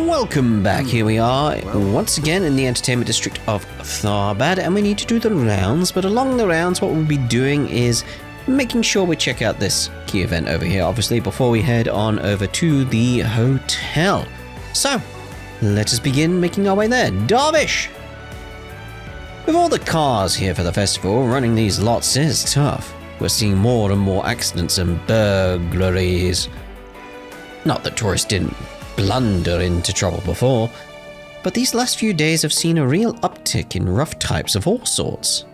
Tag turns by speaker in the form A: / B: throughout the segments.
A: Welcome back. Here we are once again in the entertainment district of Tharbad, and we need to do the rounds. But along the rounds, what we'll be doing is making sure we check out this key event over here, obviously, before we head on over to the hotel. So, let us begin making our way there. Darvish! With all the cars here for the festival, running these lots is tough. We're seeing more and more accidents and burglaries. Not that tourists didn't blunder into trouble before, but these last few days have seen a real uptick in rough types of all sorts.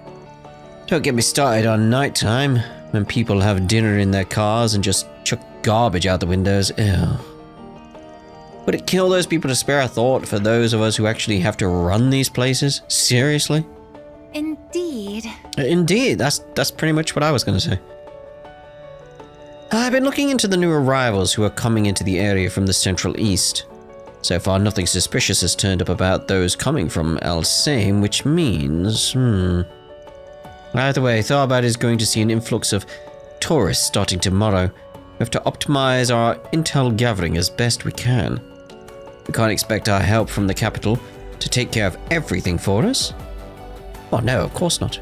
A: Don't get me started on nighttime, when people have dinner in their cars and just chuck garbage out the windows. Ew. Would it kill those people to spare a thought for those of us who actually have to run these places? Seriously?
B: Indeed.
A: Indeed, that's pretty much what I was going to say. I've been looking into the new arrivals who are coming into the area from the Central East. So far, nothing suspicious has turned up about those coming from Alsaim, which means... Either way, Tharbad is going to see an influx of tourists starting tomorrow. We have to optimize our intel gathering as best we can. We can't expect our help from the capital to take care of everything for us. Oh no, of course not.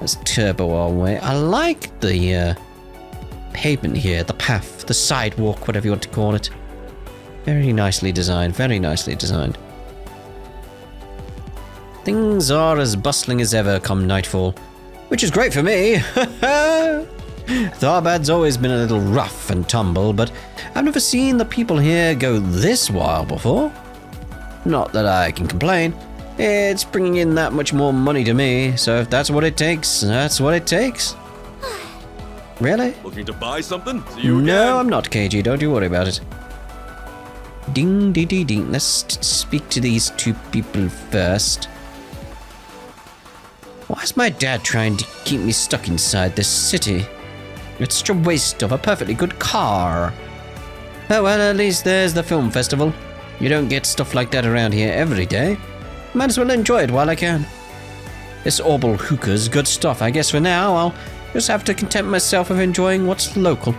A: Let's turbo our way. I like the pavement here, the path, the sidewalk, whatever you want to call it. Very nicely designed, very nicely designed. Things are as bustling as ever come nightfall, which is great for me. Tharbad's always been a little rough and tumble, but I've never seen the people here go this wild before. Not that I can complain. It's bringing in that much more money to me, so if that's what it takes, that's what it takes. Really?
C: Looking to buy something? See you again.
A: No, I'm not, KG. Don't you worry about it. Ding, ding, ding, ding. Let's speak to these two people first. Why is my dad trying to keep me stuck inside this city? It's such a waste of a perfectly good car. Oh well, at least there's the film festival. You don't get stuff like that around here every day. Might as well enjoy it while I can. This Orbal hookah's good stuff. I guess for now, I'll just have to content myself with enjoying what's local.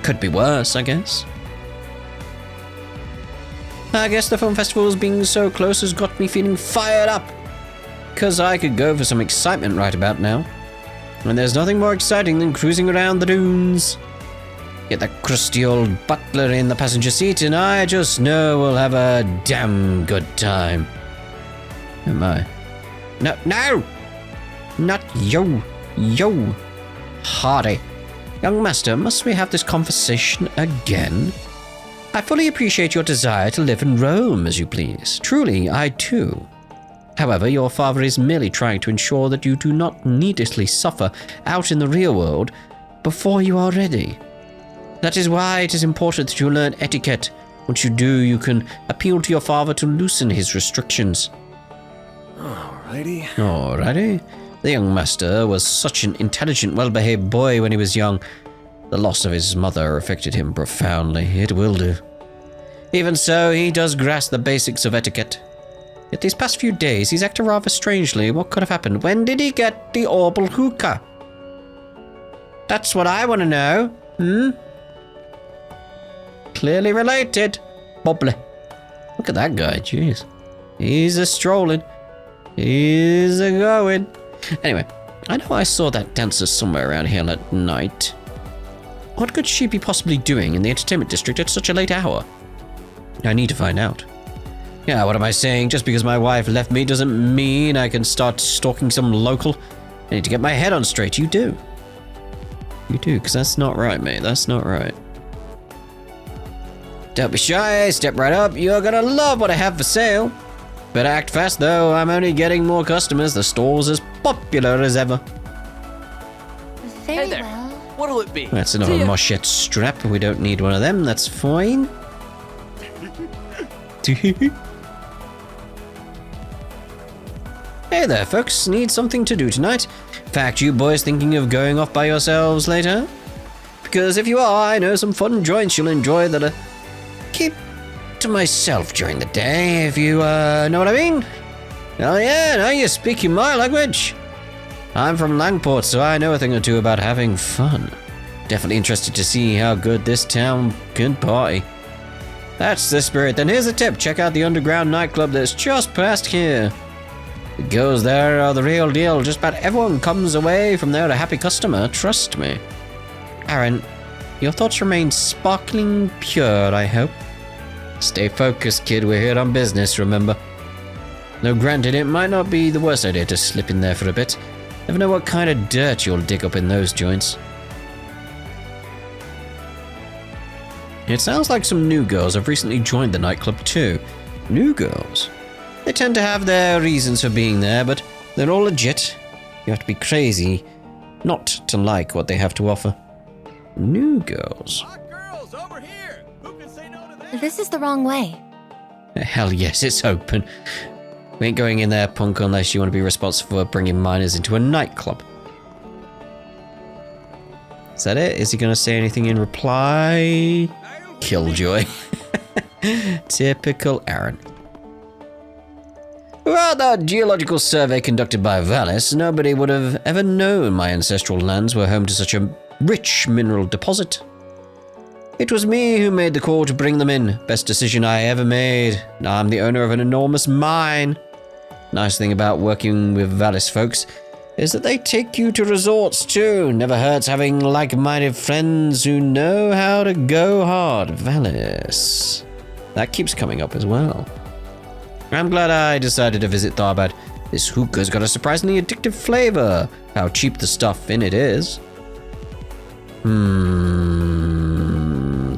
A: Could be worse, I guess. I guess the film festival's being so close has got me feeling fired up. Because I could go for some excitement right about now. And there's nothing more exciting than cruising around the dunes. Get that crusty old butler in the passenger seat and I just know we'll have a damn good time. Oh my. No, no! Not you. You. Hardy. Young master, must we have this conversation again? I fully appreciate your desire to live and roam as you please. Truly, I do. However, your father is merely trying to ensure that you do not needlessly suffer out in the real world before you are ready. That is why it is important that you learn etiquette. Once you do, you can appeal to your father to loosen his restrictions. Alrighty. The young master was such an intelligent, well-behaved boy when he was young. The loss of his mother affected him profoundly. It will do. Even so, he does grasp the basics of etiquette. Yet these past few days, he's acted rather strangely. What could have happened? When did he get the Orbal hookah? That's what I want to know. Clearly related. Bubbly. Look at that guy, jeez. He's a strolling. He's a going. Anyway, I know I saw that dancer somewhere around here at night. What could she be possibly doing in the entertainment district at such a late hour? I need to find out. Yeah, what am I saying? Just because my wife left me doesn't mean I can start stalking some local. I need to get my head on straight. You do. You do, because that's not right, mate. That's not right. Don't be shy. Step right up. You're gonna love what I have for sale. Better act fast, though. I'm only getting more customers. The store's as popular as ever.
B: Very
C: Hey there.
B: well.
C: What'll it be?
A: That's another Moshette strap. We don't need one of them. That's fine. Hey there, folks. Need something to do tonight? In fact, you boys thinking of going off by yourselves later? Because if you are, I know some fun joints you'll enjoy that keep to myself during the day, if you know what I mean. Oh yeah, now you're speaking my language. I'm from Langport, so I know a thing or two about having fun. Definitely interested to see how good this town can party. That's the spirit. Then here's a tip. Check out the underground nightclub that's just past here. The girls there are the real deal. Just about everyone comes away from there a happy customer. Trust me. Aaron, your thoughts remain sparkling pure, I hope. Stay focused, kid. We're here on business, remember? Though granted, it might not be the worst idea to slip in there for a bit. Never know what kind of dirt you'll dig up in those joints. It sounds like some new girls have recently joined the nightclub too. New girls? They tend to have their reasons for being there, but they're all legit. You have to be crazy not to like what they have to offer. New girls?
C: Hot girls, over here! Who can say no to that?
B: This is the wrong way.
A: Hell yes, it's open. We ain't going in there, punk, unless you want to be responsible for bringing minors into a nightclub. Is that it? Is he going to say anything in reply? Killjoy. Typical Aaron. Without that geological survey conducted by Valis, nobody would have ever known my ancestral lands were home to such a rich mineral deposit. It was me who made the call to bring them in. Best decision I ever made. Now I'm the owner of an enormous mine. Nice thing about working with Valis folks is that they take you to resorts too. Never hurts having like-minded friends who know how to go hard. Valis. That keeps coming up as well. I'm glad I decided to visit Tharbad. This hookah's got a surprisingly addictive flavor. How cheap the stuff in it is.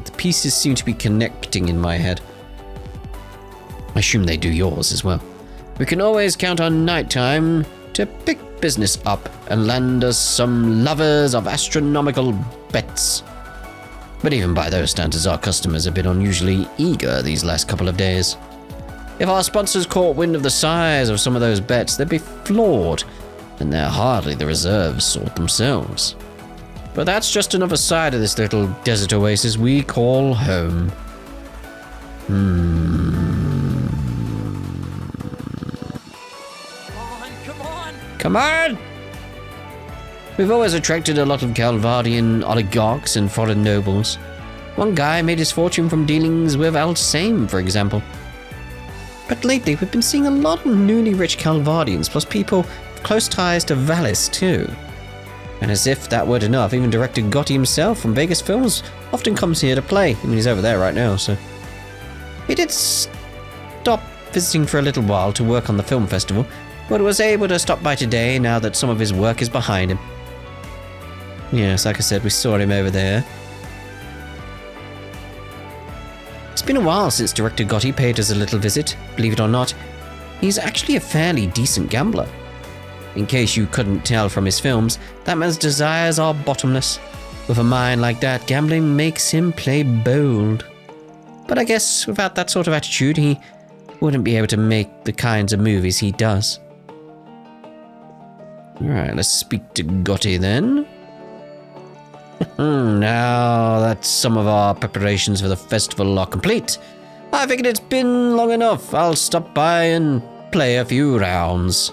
A: The pieces seem to be connecting in my head. I assume they do yours as well. We can always count on nighttime to pick business up and land us some lovers of astronomical bets. But even by those standards, our customers have been unusually eager these last couple of days. If our sponsors caught wind of the size of some of those bets, they'd be floored, and they're hardly the reserve sort themselves. But that's just another side of this little desert oasis we call home. Come on! We've always attracted a lot of Calvardian oligarchs and foreign nobles. One guy made his fortune from dealings with Alsame, for example. But lately, we've been seeing a lot of newly rich Calvardians, plus people with close ties to Valis, too. And as if that weren't enough, even director Gotti himself from Vegas Films often comes here to play. I mean, he's over there right now, so... He did stop visiting for a little while to work on the film festival, but was able to stop by today now that some of his work is behind him. Yes, like I said, we saw him over there. It's been a while since director Gotti paid us a little visit. Believe it or not, he's actually a fairly decent gambler. In case you couldn't tell from his films, that man's desires are bottomless. With a mind like that, gambling makes him play bold. But I guess without that sort of attitude, he wouldn't be able to make the kinds of movies he does. Alright, let's speak to Gotti then. Now that some of our preparations for the festival are complete, I figured it's been long enough. I'll stop by and play a few rounds.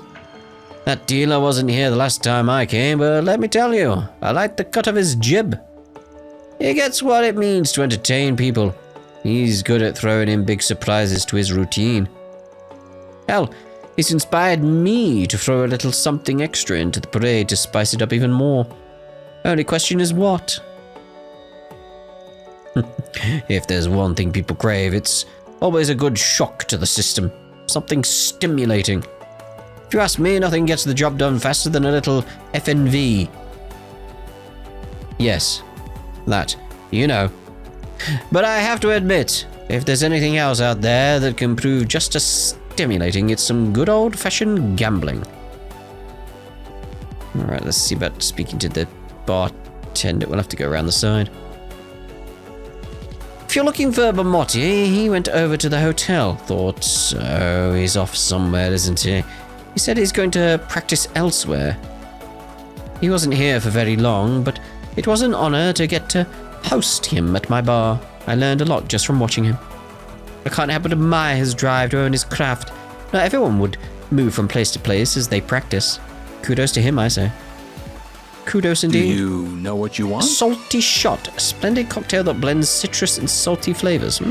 A: That dealer wasn't here the last time I came, but let me tell you, I like the cut of his jib. He gets what it means to entertain people. He's good at throwing in big surprises to his routine. Hell, he's inspired me to throw a little something extra into the parade to spice it up even more. Only question is what? If there's one thing people crave, it's always a good shock to the system. Something stimulating. If you ask me, nothing gets the job done faster than a little FNV. Yes, that, you know. But I have to admit, if there's anything else out there that can prove just as stimulating, it's some good old-fashioned gambling. Alright, let's see about speaking to the bartender. We'll have to go around the side. If you're looking for Bamotti, he went over to the hotel. Thought so. He's off somewhere, isn't he? He said he's going to practice elsewhere. He wasn't here for very long, but it was an honor to get to host him at my bar. I learned a lot just from watching him. I can't help but admire his drive to own his craft. Not everyone would move from place to place as they practice. Kudos to him, I say. kudos
C: Do
A: indeed.
C: you know what you want?
A: Salty Shot, a splendid cocktail that blends citrus and salty flavors.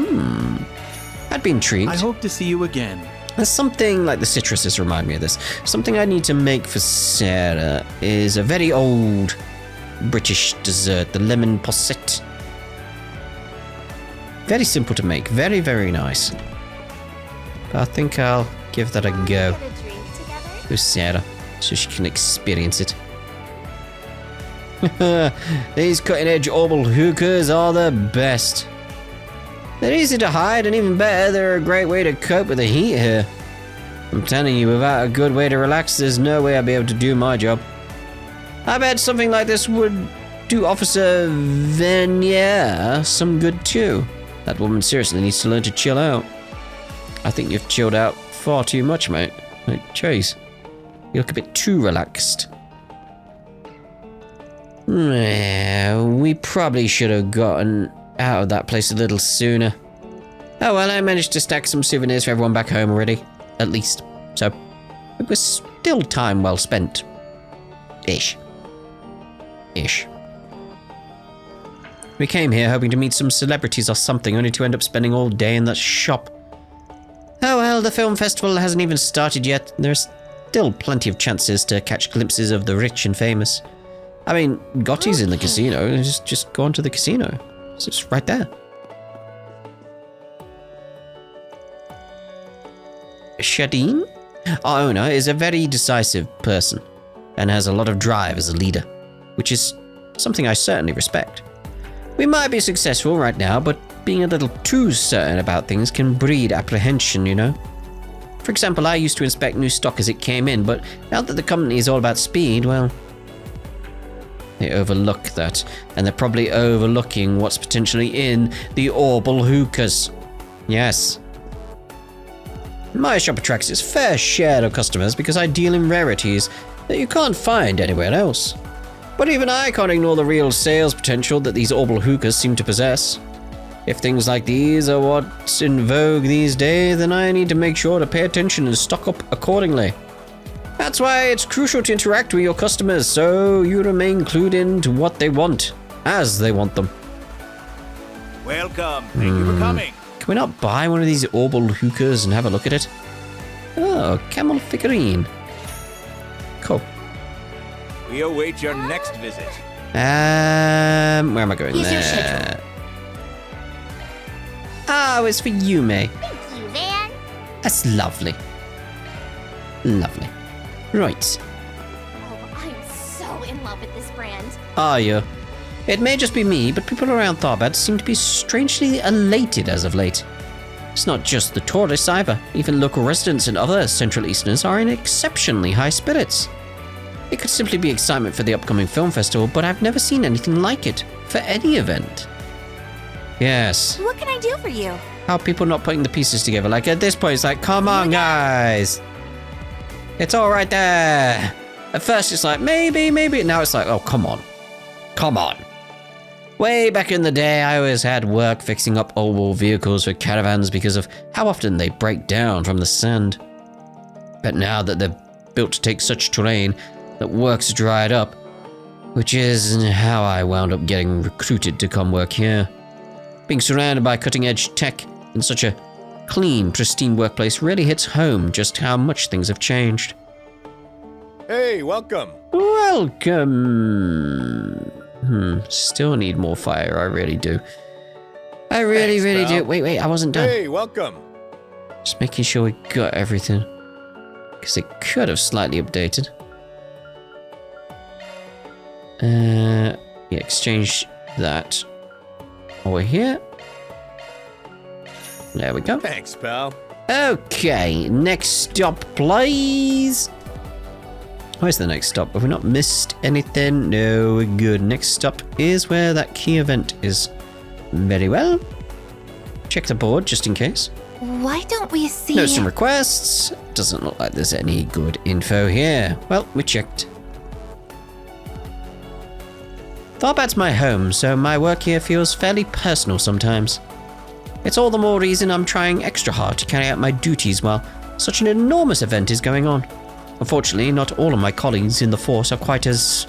A: I'd be intrigued.
C: I hope to see you again.
A: There's something like the citruses remind me of this. Something I need to make for Sarah is a very old British dessert, the lemon posset. Very simple to make, very, very nice. But I think I'll give that a go
B: Get a drink together?
A: with Sarah so she can experience it. These cutting-edge orbital hookahs are the best. They're easy to hide, and even better, they're a great way to cope with the heat here. I'm telling you, without a good way to relax, there's no way I'd be able to do my job. I bet something like this would do Officer Venier some good too. That woman seriously needs to learn to chill out. I think you've chilled out far too much, mate. Like, jeez. You look a bit too relaxed. We probably should have gotten out of that place a little sooner. Oh well, I managed to stack some souvenirs for everyone back home already. At least. So, it was still time well spent. Ish. We came here hoping to meet some celebrities or something, only to end up spending all day in that shop. Oh well, the film festival hasn't even started yet. There's still plenty of chances to catch glimpses of the rich and famous. I mean, Gotti's in the casino. Just go on to the casino. It's just right there. Shadeen, our owner, is a very decisive person and has a lot of drive as a leader, which is something I certainly respect. We might be successful right now, but being a little too certain about things can breed apprehension, you know? For example, I used to inspect new stock as it came in, but now that the company is all about speed, well, they overlook that, and they're probably overlooking what's potentially in the orbital hookahs. Yes. My shop attracts its fair share of customers because I deal in rarities that you can't find anywhere else. But even I can't ignore the real sales potential that these orbital hookahs seem to possess. If things like these are what's in vogue these days, then I need to make sure to pay attention and stock up accordingly. That's why it's crucial to interact with your customers so you remain clued into what they want, as they want them.
C: Welcome. Thank you for coming.
A: Can we not buy one of these orbital hookahs and have a look at it? Oh, camel figurine. Cool.
C: We await your next visit.
A: Where am I going
B: Here's your
A: there?
B: schedule.
A: Oh, it's for you, May.
B: Thank you, Van.
A: That's lovely. Lovely. Right.
B: Oh, I'm so in love with this brand.
A: Are you? It may just be me, but people around Tharbad seem to be strangely elated as of late. It's not just the tourists either. Even local residents and other Central Easterners are in exceptionally high spirits. It could simply be excitement for the upcoming film festival, but I've never seen anything like it for any event. Yes.
B: What can I do for you?
A: How are people not putting the pieces together? Like at this point, it's like, come on, guys. It's all right there. At first, it's like, maybe. Now it's like, oh, come on. Come on. Way back in the day, I always had work fixing up old vehicles for caravans because of how often they break down from the sand. But now that they're built to take such terrain, that work's dried up, which is how I wound up getting recruited to come work here. Being surrounded by cutting-edge tech in such a clean, pristine workplace really hits home just how much things have changed.
C: Hey, welcome.
A: Welcome. Still need more fire, I really do. I really do. Wait, I wasn't done.
C: Hey, welcome.
A: Just making sure we got everything. Because it could have slightly updated. Yeah, exchange that over here. There we go.
C: Thanks, pal.
A: Okay, next stop, please. Where's the next stop? Have we not missed anything? No, we're good. Next stop is where that key event is. Very well. Check the board just in case.
B: Why don't we see...
A: Notes and requests. Doesn't look like there's any good info here. Well, we checked. Tharbad's my home, so my work here feels fairly personal sometimes. It's all the more reason I'm trying extra hard to carry out my duties while such an enormous event is going on. Unfortunately, not all of my colleagues in the force are quite as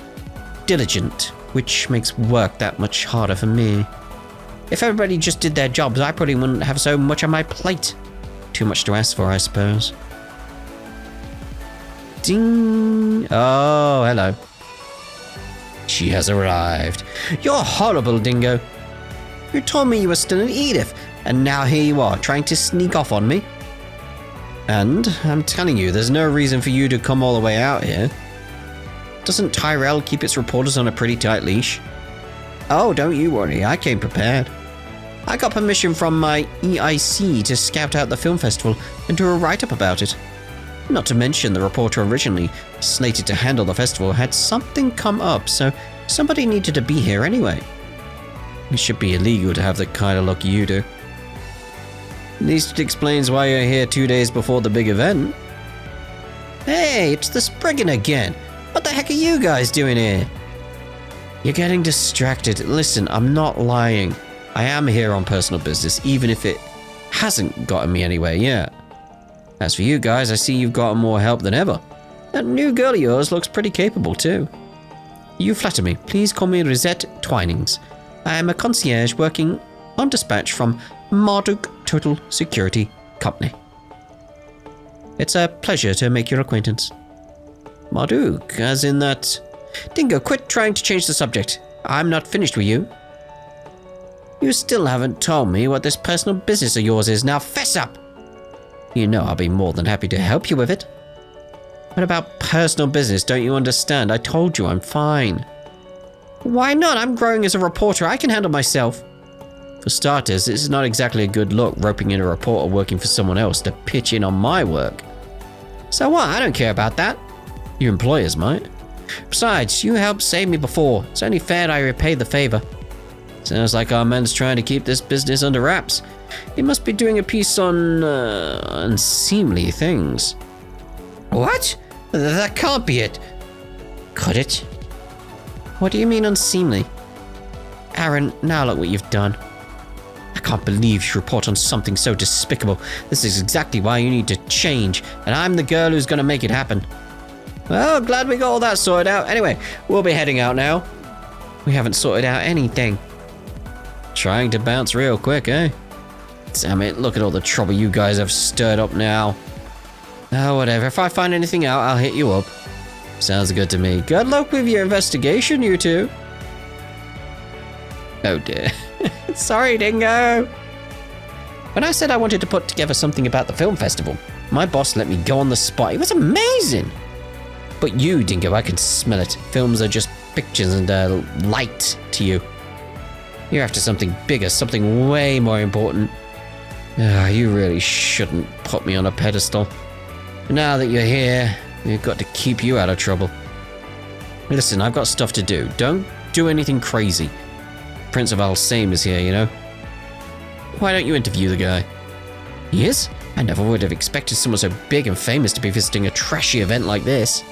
A: diligent, which makes work that much harder for me. If everybody just did their jobs, I probably wouldn't have so much on my plate. Too much to ask for, I suppose. Ding! Oh, hello. She has arrived. You're horrible, Dingo. You told me you were still in Edith, and now here you are, trying to sneak off on me. And I'm telling you, there's no reason for you to come all the way out here. Doesn't Tyrell keep its reporters on a pretty tight leash? Oh, don't you worry, I came prepared. I got permission from my EIC to scout out the film festival and do a write-up about it. Not to mention the reporter originally slated to handle the festival had something come up, so somebody needed to be here anyway. It should be illegal to have the kind of luck you do. At least it explains why you're here 2 days before the big event. Hey, it's the Spriggan again. What the heck are you guys doing here? You're getting distracted. Listen, I'm not lying. I am here on personal business, even if it hasn't gotten me anywhere yet. As for you guys, I see you've gotten more help than ever. That new girl of yours looks pretty capable too. You flatter me. Please call me Rosette Twinings. I am a concierge working on dispatch from Marduk Total Security Company. It's a pleasure to make your acquaintance. Marduk, as in that... Dingo, quit trying to change the subject. I'm not finished with you. You still haven't told me what this personal business of yours is. Now fess up! You know I'll be more than happy to help you with it. What about personal business? Don't you understand? I told you I'm fine. Why not? I'm growing as a reporter. I can handle myself. For starters, this is not exactly a good look, roping in a reporter working for someone else to pitch in on my work. So what? I don't care about that. Your employers might. Besides, you helped save me before. It's only fair I repay the favor. Sounds like our man's trying to keep this business under wraps. He must be doing a piece on, unseemly things. What? That can't be it. Could it? What do you mean unseemly? Aaron, now look what you've done. I can't believe you report on something so despicable. This is exactly why you need to change, and I'm the girl who's going to make it happen. Well, glad we got all that sorted out. Anyway, we'll be heading out now. We haven't sorted out anything. Trying to bounce real quick, eh? Damn it, look at all the trouble you guys have stirred up now. Oh, whatever. If I find anything out, I'll hit you up. Sounds good to me. Good luck with your investigation, you two. Oh dear. Sorry, Dingo. When I said I wanted to put together something about the film festival, my boss let me go on the spot. It was amazing. But you, Dingo, I can smell it. Films are just pictures and light to you. You're after something bigger, something way more important. You really shouldn't put me on a pedestal. Now that you're here, we've got to keep you out of trouble. Listen, I've got stuff to do. Don't do anything crazy. Prince of Alsame is here, you know. Why don't you interview the guy? He is? I never would have expected someone so big and famous to be visiting a trashy event like this.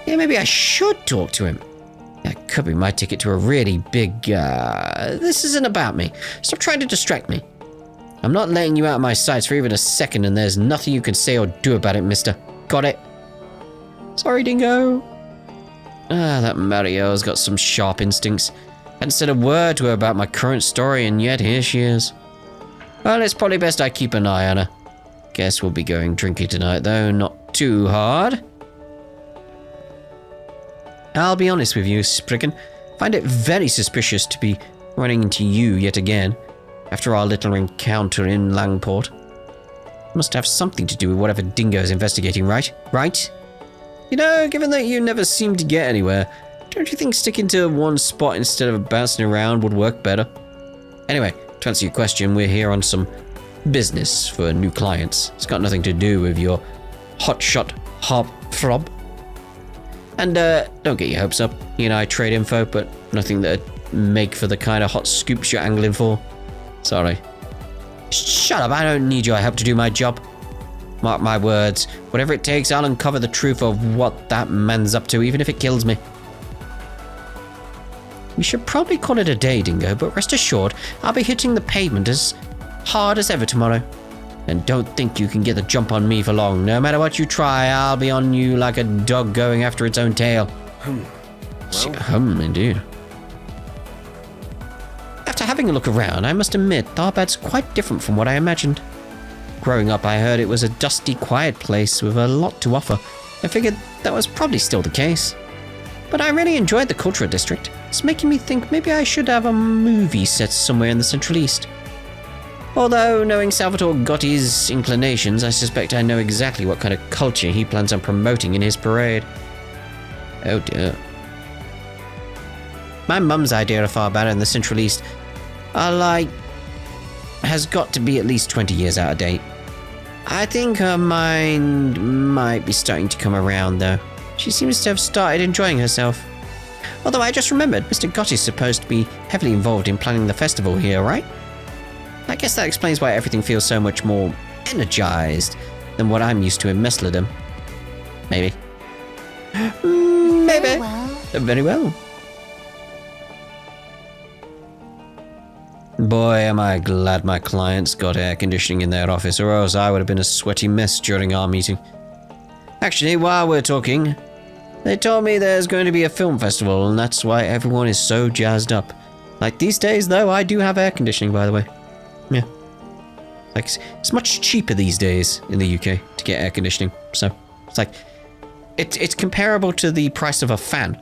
A: Yeah, maybe I should talk to him. That could be my ticket to a really big, This isn't about me. Stop trying to distract me. I'm not letting you out of my sights for even a second, and there's nothing you can say or do about it, mister. Got it? Sorry, Dingo. That Mario's got some sharp instincts. Hadn't said a word to her about my current story, and yet here she is. Well, it's probably best I keep an eye on her. Guess we'll be going drinking tonight, though. Not too hard. I'll be honest with you, Spriggan. Find it very suspicious to be running into you yet again, after our little encounter in Langport. Must have something to do with whatever Dingo's investigating, right? Right? You know, given that you never seem to get anywhere, don't you think sticking to one spot instead of bouncing around would work better? Anyway, to answer your question, we're here on some business for new clients. It's got nothing to do with your hotshot hop throb. And don't get your hopes up. You and I trade info, but nothing that'd make for the kind of hot scoops you're angling for. Sorry. Shut up, I don't need your help to do my job. Mark my words, whatever it takes, I'll uncover the truth of what that man's up to, even if it kills me. We should probably call it a day, Dingo, but rest assured, I'll be hitting the pavement as hard as ever tomorrow. And don't think you can get the jump on me for long. No matter what you try, I'll be on you like a dog going after its own tail. Indeed. After having a look around, I must admit, Tharbad's quite different from what I imagined. Growing up, I heard it was a dusty, quiet place with a lot to offer. I figured that was probably still the case. But I really enjoyed the cultural district. It's making me think maybe I should have a movie set somewhere in the Central East. Although, knowing Salvatore Gotti's inclinations, I suspect I know exactly what kind of culture he plans on promoting in his parade. Oh dear. My mum's idea of Tharbad in the Central East has got to be at least 20 years out of date. I think her mind might be starting to come around, though. She seems to have started enjoying herself. Although I just remembered, Mr. Gotti's supposed to be heavily involved in planning the festival here, right? I guess that explains why everything feels so much more energized than what I'm used to in Messlerdom. Maybe. Maybe. Very well. Boy, am I glad my clients got air conditioning in their office, or else I would have been a sweaty mess during our meeting. Actually, while we're talking, they told me there's going to be a film festival, and that's why everyone is so jazzed up. Like these days, though, I do have air conditioning, by the way. Yeah. Like, it's much cheaper these days in the UK to get air conditioning, so it's like, it's comparable to the price of a fan.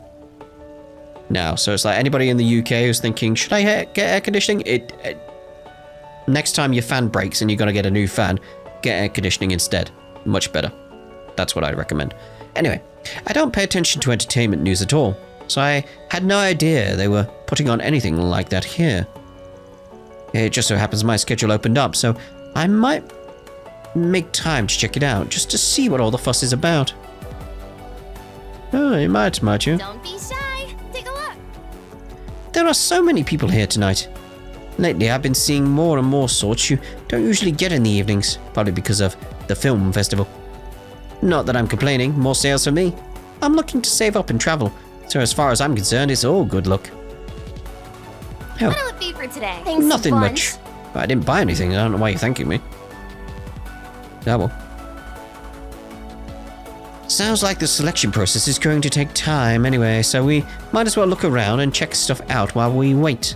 A: Now, so it's like anybody in the UK who's thinking, should I get air conditioning? Next time your fan breaks and you're going to get a new fan, get air conditioning instead. Much better. That's what I'd recommend. Anyway, I don't pay attention to entertainment news at all, so I had no idea they were putting on anything like that here. It just so happens my schedule opened up, so I might make time to check it out, just to see what all the fuss is about. Oh, you might you?
B: Don't be shy. Take a look.
A: There are so many people here tonight. Lately, I've been seeing more and more sorts you don't usually get in the evenings, probably because of the film festival. Not that I'm complaining, more sales for me. I'm looking to save up and travel, so as far as I'm concerned, it's all good luck. Oh,
B: What'll it be for today? Thanks
A: nothing
B: a bunch.
A: much. I didn't buy anything, I don't know why you're thanking me. Oh well. Sounds like the selection process is going to take time anyway, so we might as well look around and check stuff out while we wait.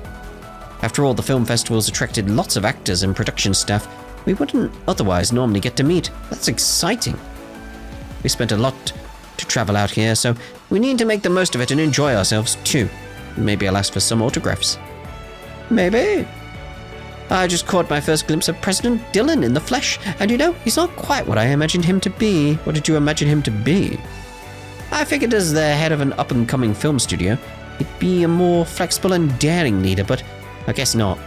A: After all, the film festivals attracted lots of actors and production staff we wouldn't otherwise normally get to meet. That's exciting. We spent a lot to travel out here, so we need to make the most of it and enjoy ourselves too. Maybe I'll ask for some autographs. Maybe. I just caught my first glimpse of President Dillon in the flesh, and you know, he's not quite what I imagined him to be. What did you imagine him to be? I figured as the head of an up-and-coming film studio, he'd be a more flexible and daring leader, but I guess not.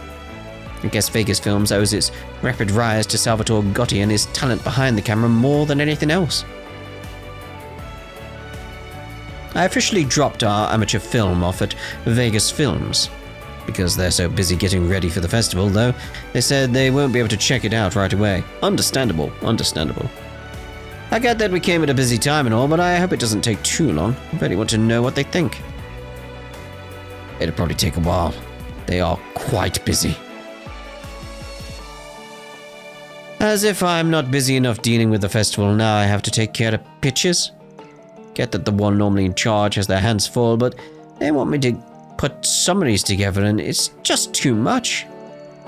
A: I guess Vegas Films owes its rapid rise to Salvatore Gotti and his talent behind the camera more than anything else. I officially dropped our amateur film off at Vegas Films. Because they're so busy getting ready for the festival, though, they said they won't be able to check it out right away. Understandable, understandable. I get that we came at a busy time and all, but I hope it doesn't take too long. I really want to know what they think. It'll probably take a while. They are quite busy. As if I'm not busy enough dealing with the festival, now I have to take care of pictures. Get that the one normally in charge has their hands full, but they want me to put summaries together and it's just too much.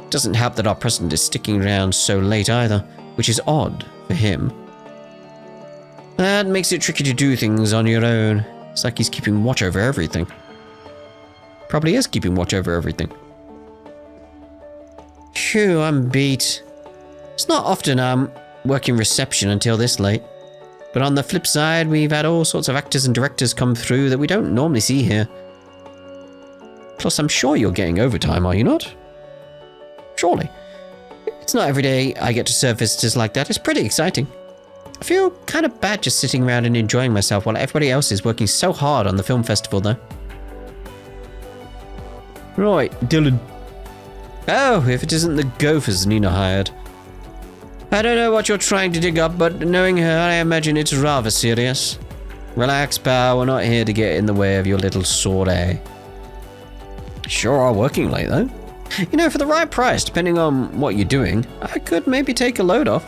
A: Doesn't help that our president is sticking around so late either, which is odd for him. That makes it tricky to do things on your own. It's like he's keeping watch over everything. Probably is keeping watch over everything. Phew, I'm beat. It's not often I'm working reception until this late. But on the flip side, we've had all sorts of actors and directors come through that we don't normally see here. Plus, I'm sure you're getting overtime, are you not? Surely. It's not every day I get to serve visitors like that. It's pretty exciting. I feel kind of bad just sitting around and enjoying myself while everybody else is working so hard on the film festival, though. Right, Dylan. Oh, if it isn't the gophers Nina hired. I don't know what you're trying to dig up, but knowing her, I imagine it's rather serious. Relax, pal. We're not here to get in the way of your little soiree. Sure are working late, though. You know, for the right price, depending on what you're doing, I could maybe take a load off.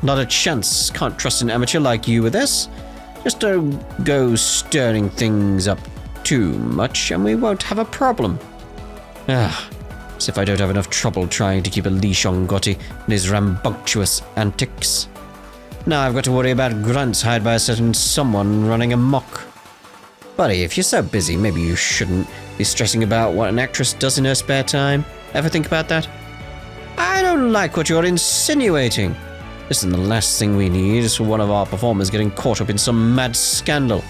A: Not a chance. Can't trust an amateur like you with this. Just don't go stirring things up too much and we won't have a problem. As if I don't have enough trouble trying to keep a leash on Gotti and his rambunctious antics. Now I've got to worry about grunts hired by a certain someone running amok. Buddy, if you're so busy, maybe you shouldn't be stressing about what an actress does in her spare time. Ever think about that? I don't like what you're insinuating. Listen, the last thing we need is for one of our performers getting caught up in some mad scandal.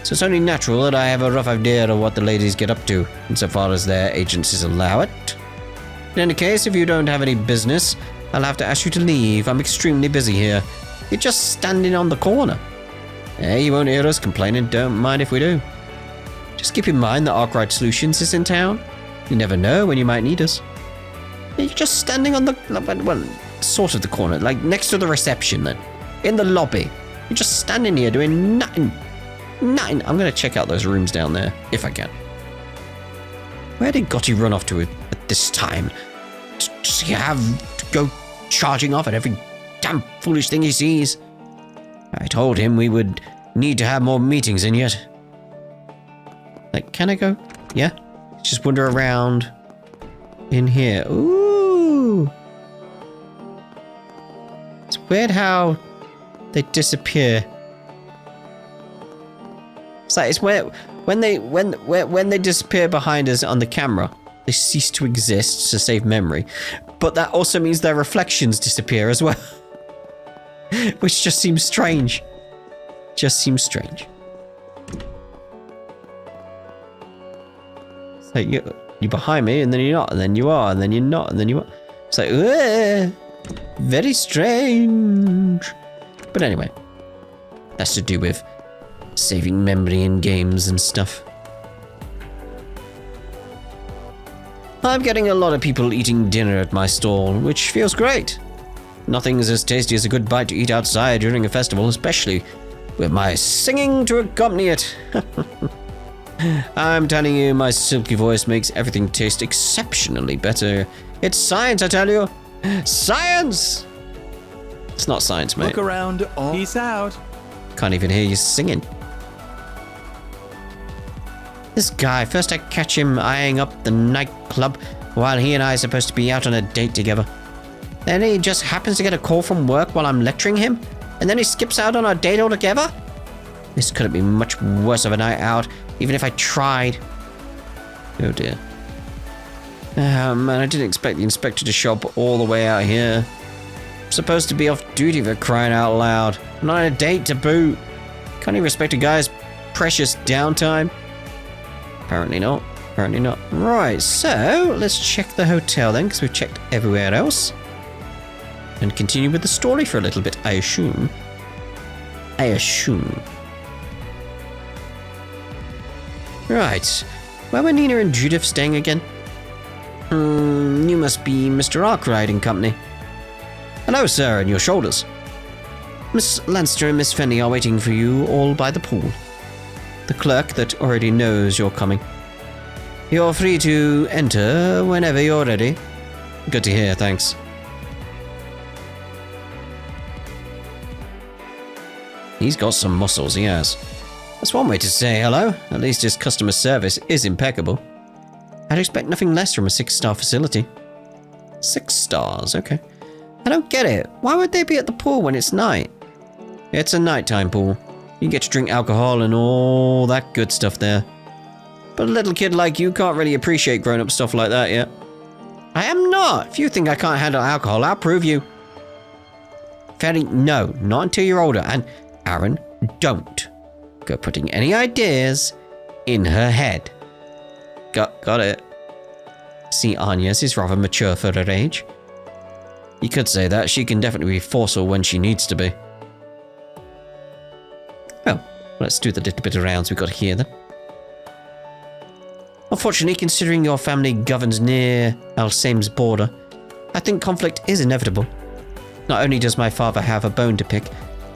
A: So it's only natural that I have a rough idea of what the ladies get up to, insofar as their agencies allow it. In any case, if you don't have any business, I'll have to ask you to leave. I'm extremely busy here. You're just standing on the corner. Hey, you won't hear us complaining, don't mind if we do. Just keep in mind that Arkwright Solutions is in town. You never know when you might need us. You're just standing on the, well, sort of the corner, like next to the reception then. In the lobby. You're just standing here doing nothing. Nothing. I'm going to check out those rooms down there, if I can. Where did Gotti run off to at this time? Does he have to go charging off at every damn foolish thing he sees? I told him we would need to have more meetings, and yet... Like, can I go? Yeah? Just wander around in here. Ooh! It's weird how they disappear. It's like, it's when they disappear behind us on the camera, they cease to exist to save memory. But that also means their reflections disappear as well. Which just seems strange. Just seems strange. It's like you're behind me and then you're not, and then you are, and then you're not, and then you are. It's like, very strange. But anyway, that's to do with saving memory in games and stuff. I'm getting a lot of people eating dinner at my stall, which feels great. Nothing's as tasty as a good bite to eat outside during a festival, especially with my singing to accompany it. I'm telling you, my silky voice makes everything taste exceptionally better. It's science, I tell you. Science! It's not science, mate.
D: Look around. Peace out.
A: Can't even hear you singing. This guy, first I catch him eyeing up the nightclub while he and I are supposed to be out on a date together. Then he just happens to get a call from work while I'm lecturing him, and then he skips out on our date altogether? This couldn't be much worse of a night out, even if I tried. Oh dear. Man, I didn't expect the inspector to show up all the way out here. I'm supposed to be off duty for crying out loud. I'm not on a date to boot. Can't he respect a guy's precious downtime? Apparently not. Apparently not. Right, so let's check the hotel then, because we've checked everywhere else. And continue with the story for a little bit, I assume. Right. Where were Nina and Judith staying again? You must be Mr. Arkwright and Company. Hello, sir, and your shoulders. Miss Lanster and Miss Fenny are waiting for you all by the pool. The clerk that already knows you're coming. You're free to enter whenever you're ready. Good to hear, thanks. He's got some muscles, he has. That's one way to say hello. At least his customer service is impeccable. I'd expect nothing less from a 6-star facility. 6 stars, okay. I don't get it. Why would they be at the pool when it's night? It's a nighttime pool. You get to drink alcohol and all that good stuff there. But a little kid like you can't really appreciate grown-up stuff like that yet. I am not. If you think I can't handle alcohol, I'll prove you. Fanny, no, not until you're older. And Aaron, don't go putting any ideas in her head. Got it. See, Anya's is rather mature for her age. You could say that. She can definitely be forceful when she needs to be. Well, let's do the little bit of rounds we got here then. Unfortunately, considering your family governs near Alsame's border, I think conflict is inevitable. Not only does my father have a bone to pick,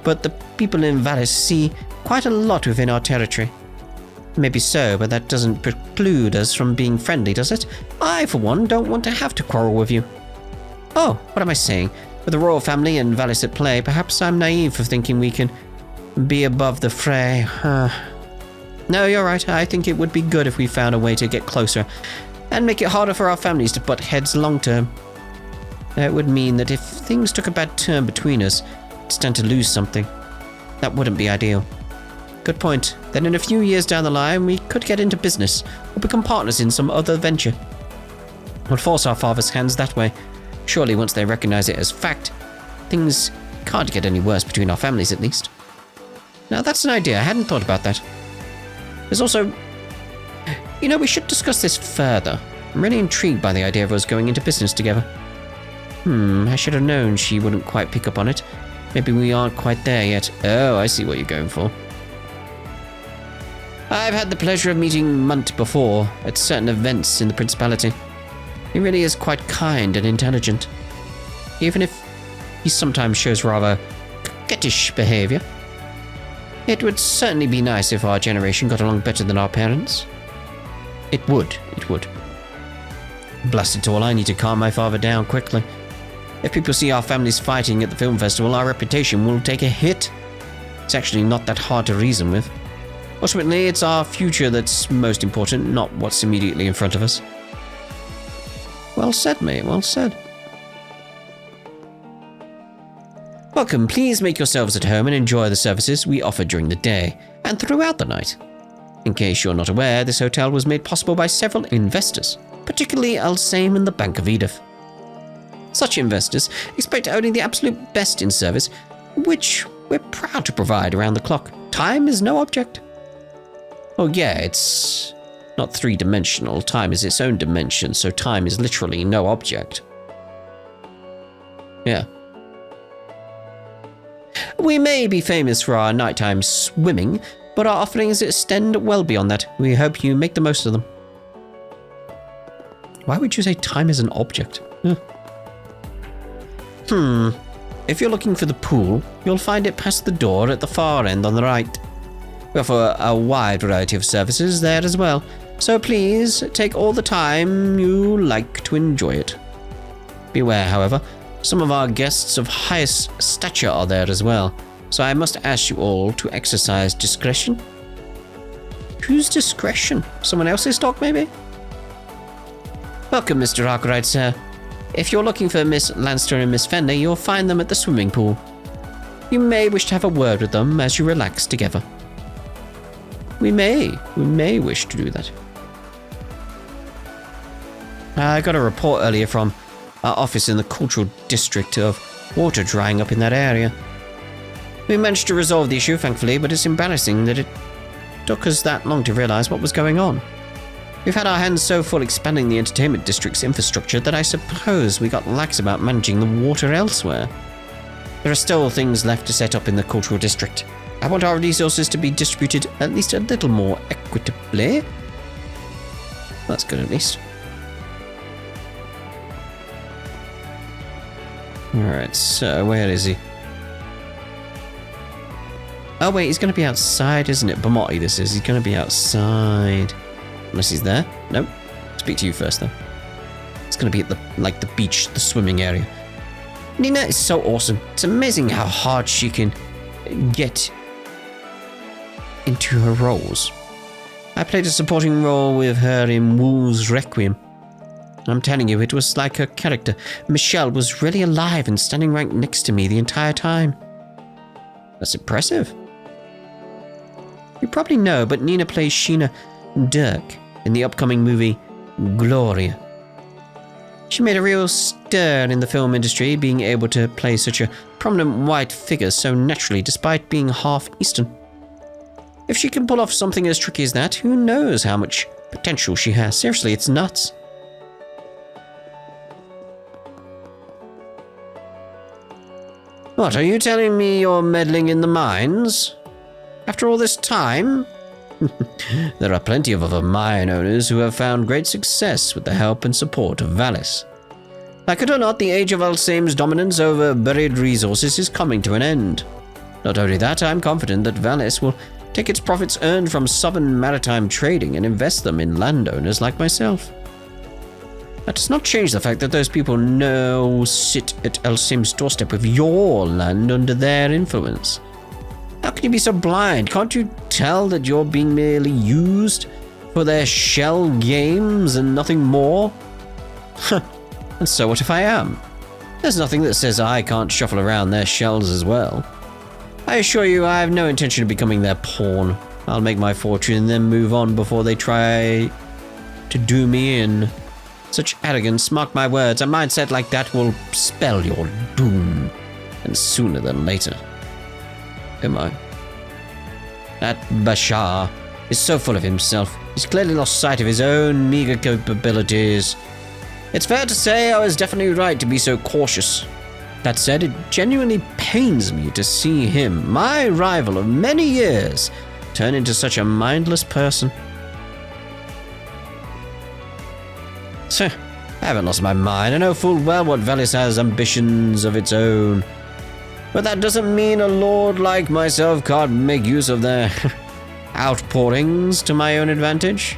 A: but the people in Vallis see quite a lot within our territory. Maybe so, but that doesn't preclude us from being friendly, does it? I, for one, don't want to have to quarrel with you. Oh, what am I saying? With the royal family and Vallis at play, perhaps I'm naive for thinking we can be above the fray. No, you're right. I think it would be good if we found a way to get closer and make it harder for our families to butt heads long term. It would mean that if things took a bad turn between us, we'd stand to lose something. That wouldn't be ideal. Good point. Then in a few years down the line, we could get into business or become partners in some other venture. We'll force our father's hands that way. Surely once they recognize it as fact, things can't get any worse between our families at least. Now that's an idea. I hadn't thought about that. There's also... we should discuss this further. I'm really intrigued by the idea of us going into business together. I should have known she wouldn't quite pick up on it. Maybe we aren't quite there yet. Oh, I see what you're going for. I've had the pleasure of meeting Munt before, at certain events in the Principality. He really is quite kind and intelligent. Even if he sometimes shows rather coquettish behavior. It would certainly be nice if our generation got along better than our parents. It would. Blast it all, I need to calm my father down quickly. If people see our families fighting at the film festival, our reputation will take a hit. It's actually not that hard to reason with. Ultimately, it's our future that's most important, not what's immediately in front of us. Well said, mate, well said. Welcome, please make yourselves at home and enjoy the services we offer during the day and throughout the night. In case you're not aware, this hotel was made possible by several investors, particularly Alsame and the Bank of Edith. Such investors expect only the absolute best in service, which we're proud to provide around the clock. Time is no object. Oh yeah, it's not three-dimensional. Time is its own dimension, so time is literally no object. Yeah. We may be famous for our nighttime swimming, but our offerings extend well beyond that. We hope you make the most of them. Why would you say time is an object? If you're looking for the pool, you'll find it past the door at the far end on the right. We offer a wide variety of services there as well, so please take all the time you like to enjoy it. Beware, however, some of our guests of highest stature are there as well, so I must ask you all to exercise discretion. Whose discretion? Someone else's dog, maybe? Welcome, Mr. Arkwright, sir. If you're looking for Miss Lanster and Miss Fender, you'll find them at the swimming pool. You may wish to have a word with them as you relax together. We may wish to do that. I got a report earlier from our office in the cultural district of water drying up in that area. We managed to resolve the issue, thankfully, but it's embarrassing that it took us that long to realize what was going on. We've had our hands so full expanding the entertainment district's infrastructure that I suppose we got lax about managing the water elsewhere. There are still things left to set up in the cultural district. I want our resources to be distributed at least a little more equitably. That's good, at least. Alright, so where is he? Oh wait, he's going to be outside, isn't it? Bamotti, this is. He's going to be outside. Unless he's there. Nope. Speak to you first, though. It's going to be at the beach, the swimming area. Nina is so awesome. It's amazing how hard she can get into her roles. I played a supporting role with her in Wu's Requiem. I'm telling you, it was like her character. Michelle was really alive and standing right next to me the entire time. That's impressive. You probably know, but Nina plays Sheena Dirk in the upcoming movie Gloria. She made a real stir in the film industry, being able to play such a prominent white figure so naturally despite being half Eastern. If she can pull off something as tricky as that, who knows how much potential she has. Seriously, it's nuts. What, are you telling me you're meddling in the mines? After all this time? There are plenty of other mine owners who have found great success with the help and support of Valis. Like it or not, the age of Alsame's dominance over buried resources is coming to an end. Not only that, I'm confident that Valis will take its profits earned from southern maritime trading and invest them in landowners like myself. That does not change the fact that those people now sit at Alsame's doorstep with your land under their influence. How can you be so blind? Can't you tell that you're being merely used for their shell games and nothing more? And so what if I am? There's nothing that says I can't shuffle around their shells as well. I assure you I have no intention of becoming their pawn. I'll make my fortune and then move on before they try to do me in. Such arrogance, mark my words, a mindset like that will spell your doom, and sooner than later. Oh my. That Bashar is so full of himself. He's clearly lost sight of his own meager capabilities. It's fair to say I was definitely right to be so cautious. That said, it genuinely pains me to see him, my rival of many years, turn into such a mindless person. So, I haven't lost my mind. I know full well what Velis has ambitions of its own. But that doesn't mean a lord like myself can't make use of their outpourings to my own advantage.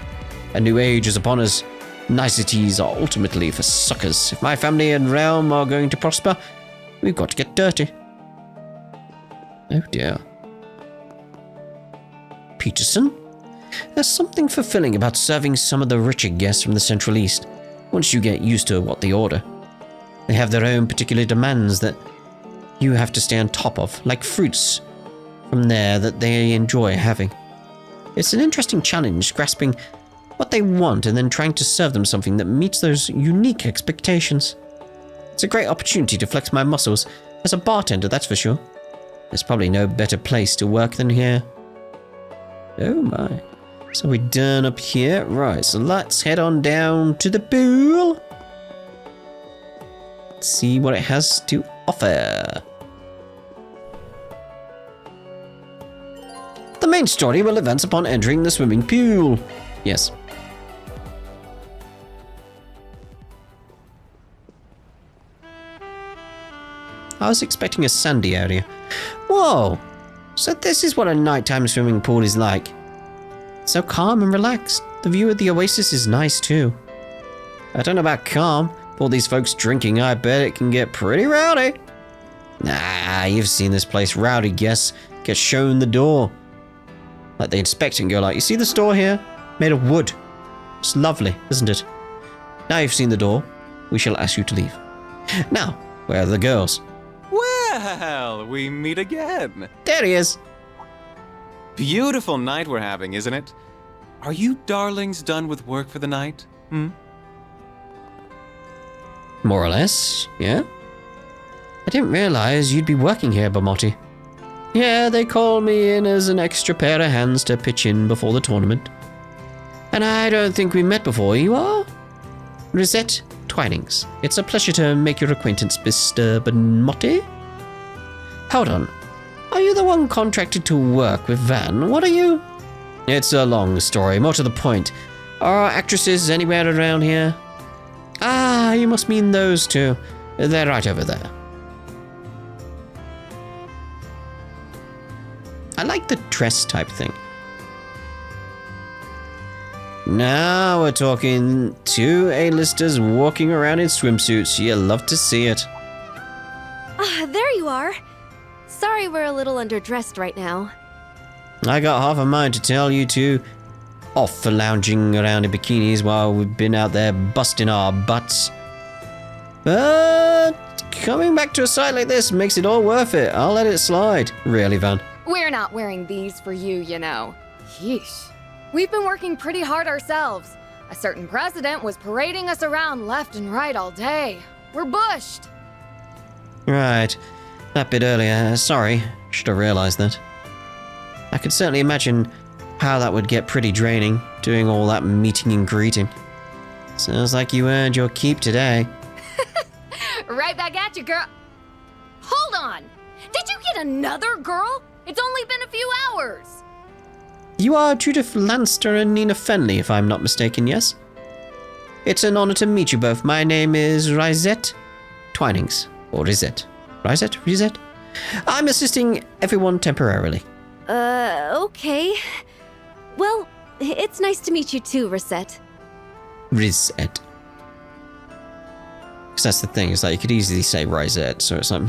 A: A new age is upon us. Niceties are ultimately for suckers. If my family and realm are going to prosper, we've got to get dirty. Oh dear. Peterson? There's something fulfilling about serving some of the richer guests from the Central East, once you get used to what they order. They have their own particular demands that you have to stay on top of, like fruits from there that they enjoy having. It's an interesting challenge, grasping what they want and then trying to serve them something that meets those unique expectations. It's a great opportunity to flex my muscles as a bartender, that's for sure. There's probably no better place to work than here. Oh my. So we're done up here. Right, so let's head on down to the pool. See what it has to offer. The main story will advance upon entering the swimming pool. Yes. I was expecting a sandy area. Whoa! So this is what a nighttime swimming pool is like. So calm and relaxed. The view of the oasis is nice too. I don't know about calm. With all these folks drinking, I bet it can get pretty rowdy. Nah, you've seen this place. Rowdy guests get shown the door. Like they inspect it and go like, you see the store here? Made of wood. It's lovely, isn't it? Now you've seen the door, we shall ask you to leave. Now, where are the girls?
D: Well, we meet again.
A: There he is.
D: Beautiful night we're having, isn't it? Are you darlings done with work for the night?
A: More or less, yeah. I didn't realize you'd be working here, Bamotti. Yeah, they called me in as an extra pair of hands to pitch in before the tournament. And I don't think we met before, you are? Rosette Twinings. It's a pleasure to make your acquaintance, Mr. Bamotti. Hold on. Are you the one contracted to work with Van? What are you? It's a long story, more to the point. Are actresses anywhere around here? Ah, you must mean those two. They're right over there. I like the dress type thing. Now we're talking. Two A-listers walking around in swimsuits. You'll love to see it.
E: Ah, there you are. Sorry we're a little underdressed right now.
A: I got half a mind to tell you two off for lounging around in bikinis while we've been out there busting our butts. But coming back to a site like this makes it all worth it. I'll let it slide. Really, Van?
F: We're not wearing these for you, you know. Yeesh. We've been working pretty hard ourselves. A certain president was parading us around left and right all day. We're bushed.
A: Right. That bit earlier. Sorry. Should have realized that. I could certainly imagine how that would get pretty draining, doing all that meeting and greeting. Sounds like you earned your keep today.
F: Right back at you, girl. Hold on. Did you get another girl? It's only been a few hours.
A: You are Judith Lanster and Nina Fenley, if I'm not mistaken, yes? It's an honor to meet you both. My name is Rosette Twinings. Or Risette. Risette? I'm assisting everyone temporarily.
E: Okay. Well, it's nice to meet you too, Rosette.
A: Risette. Because that's the thing, is like you could easily say Risette, so it's like,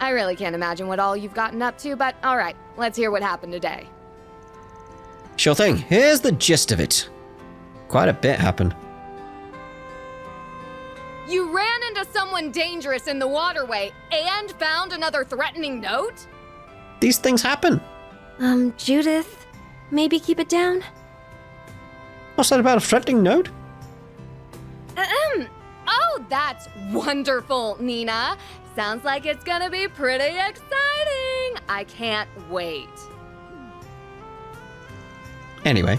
F: I really can't imagine what all you've gotten up to, but alright, let's hear what happened today.
A: Sure thing. Here's the gist of it. Quite a bit happened.
F: You ran into someone dangerous in the waterway and found another threatening note?
A: These things happen.
E: Judith, maybe keep it down?
A: What's that about a threatening note?
F: Oh, that's wonderful, Nina. Sounds like it's gonna be pretty exciting. I can't wait.
A: Anyway,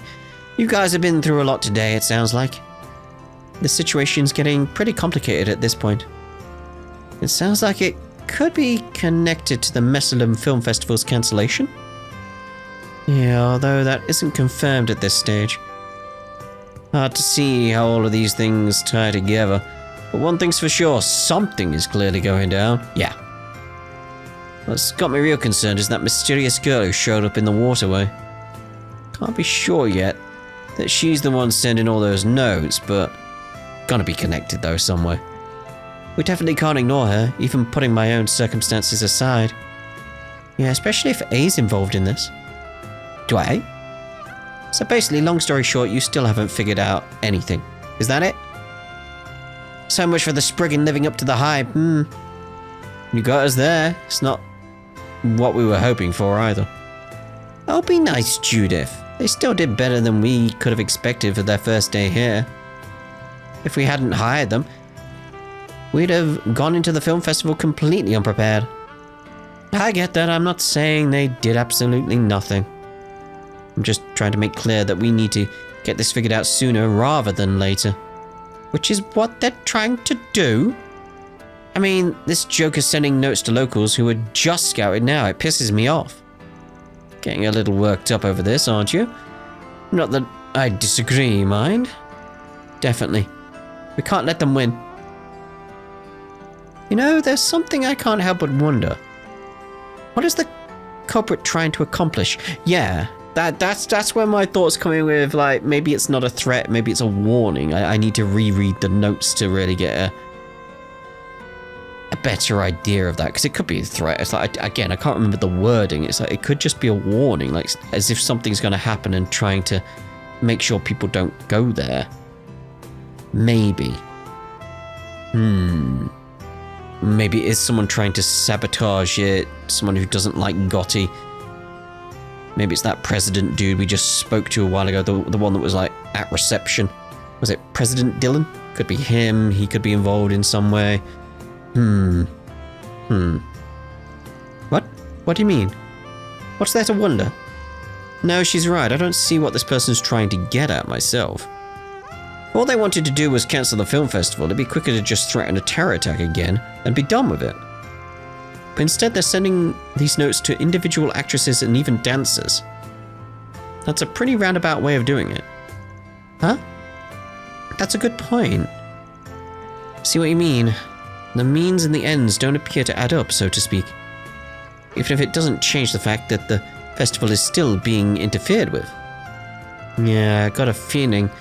A: you guys have been through a lot today, it sounds like. The situation's getting pretty complicated at this point. It sounds like it could be connected to the Messalem Film Festival's cancellation. Yeah, although that isn't confirmed at this stage. Hard to see how all of these things tie together. But one thing's for sure, something is clearly going down. Yeah. What's got me real concerned is that mysterious girl who showed up in the waterway. Can't be sure yet that she's the one sending all those notes, but gonna be connected though somewhere. We definitely can't ignore her, even putting my own circumstances aside. Yeah, especially if A's involved in this. Do I? So basically, long story short, you still haven't figured out anything. Is that it? So much for the Spriggan living up to the hype. You got us there. It's not what we were hoping for either. Oh, be nice, Judith. They still did better than we could have expected for their first day here. If we hadn't hired them, we'd have gone into the film festival completely unprepared. I get that. I'm not saying they did absolutely nothing. I'm just trying to make clear that we need to get this figured out sooner rather than later. Which is what they're trying to do. I mean, this joke is sending notes to locals who are just scouted now. It pisses me off. Getting a little worked up over this, aren't you? Not that I disagree, mind. Definitely. We can't let them win. You know, there's something I can't help but wonder. What is the culprit trying to accomplish? Yeah, that's where my thoughts come in with, like, maybe it's not a threat, maybe it's a warning. I need to reread the notes to really get a better idea of that, because it could be a threat. It's like, again, I can't remember the wording. It's like, it could just be a warning, like as if something's going to happen and trying to make sure people don't go there. Maybe. Maybe it is someone trying to sabotage it, someone who doesn't like Gotti. Maybe it's that president dude we just spoke to a while ago, the one that was like at reception. Was it President Dillon? Could be him, he could be involved in some way. What? What do you mean? What's there to wonder? No, she's right, I don't see what this person's trying to get at myself. All they wanted to do was cancel the film festival. It'd be quicker to just threaten a terror attack again and be done with it. But instead they're sending these notes to individual actresses and even dancers. That's a pretty roundabout way of doing it. Huh? That's a good point. See what you mean. The means and the ends don't appear to add up, so to speak. Even if it doesn't change the fact that the festival is still being interfered with. Yeah, I got a feeling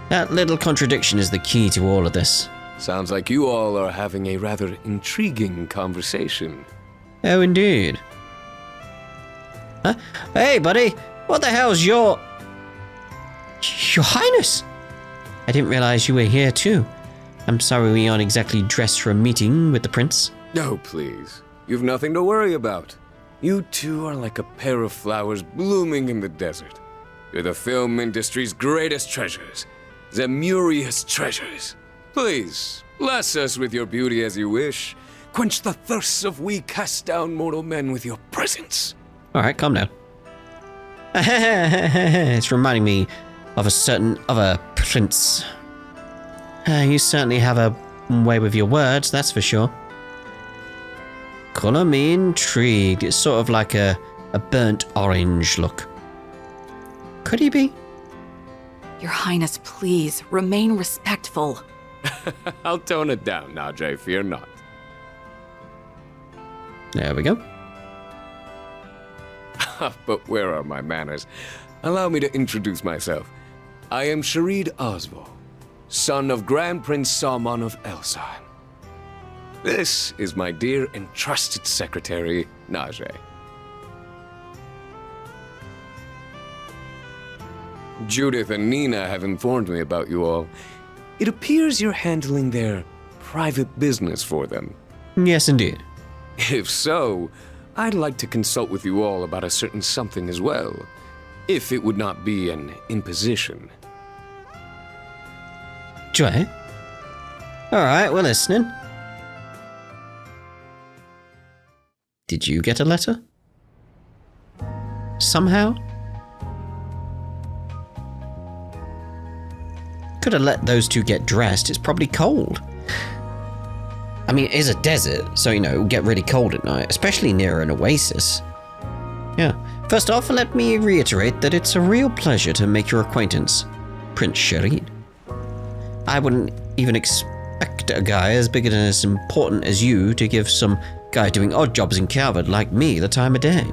A: that little contradiction is the key to all of this.
G: Sounds like you all are having a rather intriguing conversation.
A: Oh, indeed. Huh? Hey, buddy! What the hell's your Highness? I didn't realize you were here too. I'm sorry we aren't exactly dressed for a meeting with the prince.
G: Oh, please. You've nothing to worry about. You two are like a pair of flowers blooming in the desert. You're the film industry's greatest treasures. Zemurious treasures. Please, bless us with your beauty as you wish. Quench the thirsts of we cast-down mortal men with your presence.
A: Alright, calm down. It's reminding me of a certain other prince. You certainly have a way with your words, that's for sure. Color me intrigued. It's sort of like a burnt orange look. Could he be?
H: Your Highness, please, remain respectful.
G: I'll tone it down, Najee, fear not.
A: There we go.
G: But where are my manners? Allow me to introduce myself. I am Sherid Osvo, son of Grand Prince Salman of Elsan. This is my dear and trusted secretary, Najee. Judith and Nina have informed me about you all. It appears you're handling their private business for them.
A: Yes, indeed.
G: If so, I'd like to consult with you all about a certain something as well, if it would not be an imposition.
A: Joy? Alright, we're listening. Did you get a letter? Somehow? Could have let those two get dressed. It's probably cold. I mean, it is a desert, so, it will get really cold at night, especially near an oasis. Yeah. First off, let me reiterate that it's a real pleasure to make your acquaintance, Prince Sherid. I wouldn't even expect a guy as big and as important as you to give some guy doing odd jobs in Calvert like me the time of day.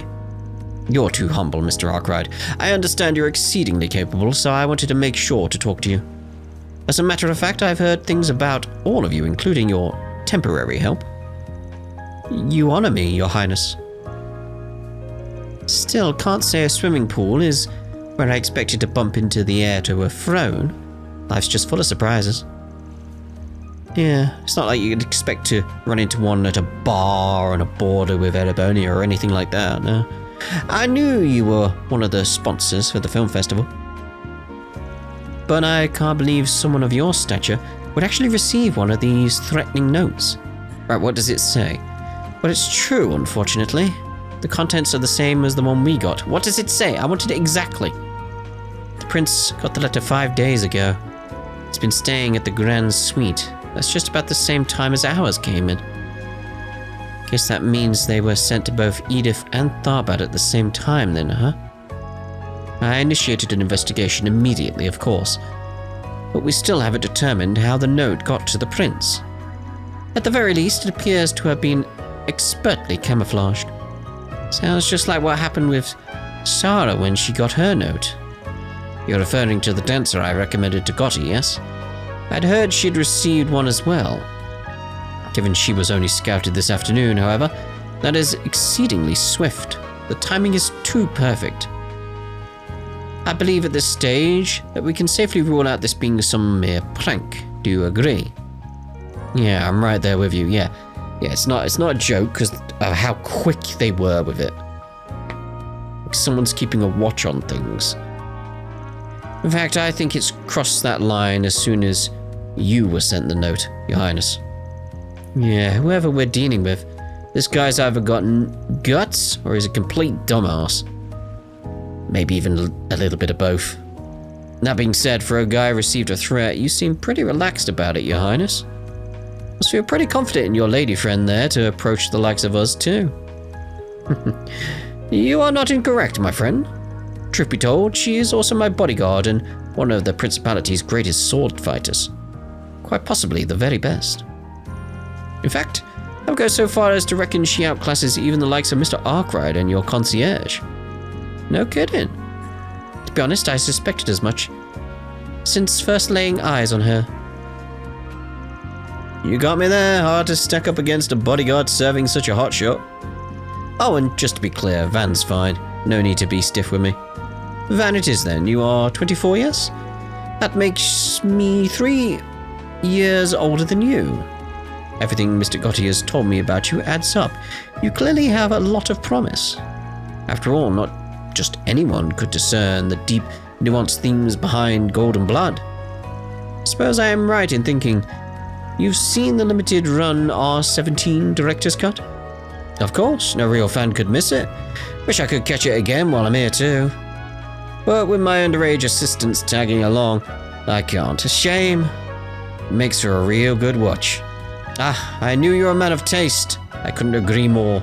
A: You're too humble, Mr. Arkwright. I understand you're exceedingly capable, so I wanted to make sure to talk to you. As a matter of fact, I've heard things about all of you, including your temporary help. You honor me, Your Highness. Still, can't say a swimming pool is where I expected to bump into the heir to a throne. Life's just full of surprises. Yeah, it's not like you'd expect to run into one at a bar on a border with Erebonia or anything like that, no. I knew you were one of the sponsors for the film festival. But I can't believe someone of your stature would actually receive one of these threatening notes. Right, what does it say? Well, it's true, unfortunately. The contents are the same as the one we got. What does it say? I wanted it exactly. The prince got the letter 5 days ago. He's been staying at the Grand Suite. That's just about the same time as ours came in. Guess that means they were sent to both Edith and Tharbad at the same time then, huh? I initiated an investigation immediately, of course, but we still haven't determined how the note got to the prince. At the very least, it appears to have been expertly camouflaged. Sounds just like what happened with Sarah when she got her note. You're referring to the dancer I recommended to Gotti, yes? I'd heard she'd received one as well. Given she was only scouted this afternoon, however, that is exceedingly swift. The timing is too perfect. I believe at this stage that we can safely rule out this being some mere prank. Do you agree? Yeah, I'm right there with you, yeah. Yeah, it's not a joke because of how quick they were with it. Like someone's keeping a watch on things. In fact, I think it's crossed that line as soon as you were sent the note, Your Highness. Yeah, whoever we're dealing with, this guy's either got guts or is a complete dumbass. Maybe even a little bit of both. That being said, for a guy who received a threat, you seem pretty relaxed about it, Your Highness. Must feel pretty confident in your lady friend there to approach the likes of us too. You are not incorrect, my friend. Truth be told, she is also my bodyguard and one of the Principality's greatest sword fighters. Quite possibly the very best. In fact, I would go so far as to reckon she outclasses even the likes of Mr. Arkwright and your concierge. No kidding. To be honest, I suspected as much since first laying eyes on her. You got me there. Hard to stack up against a bodyguard serving such a hot shot. Oh, and just to be clear, Van's fine. No need to be stiff with me. Van it is then. You are 24, yes? That makes me 3 years older than you. Everything Mr. Gotti has told me about you adds up. You clearly have a lot of promise. After all, not just anyone could discern the deep, nuanced themes behind Golden Blood. Suppose I am right in thinking you've seen the limited run R17 director's cut? Of course, no real fan could miss it. Wish I could catch it again while I'm here too. But with my underage assistants tagging along, I can't. A shame. Makes for a real good watch. Ah, I knew you were a man of taste. I couldn't agree more.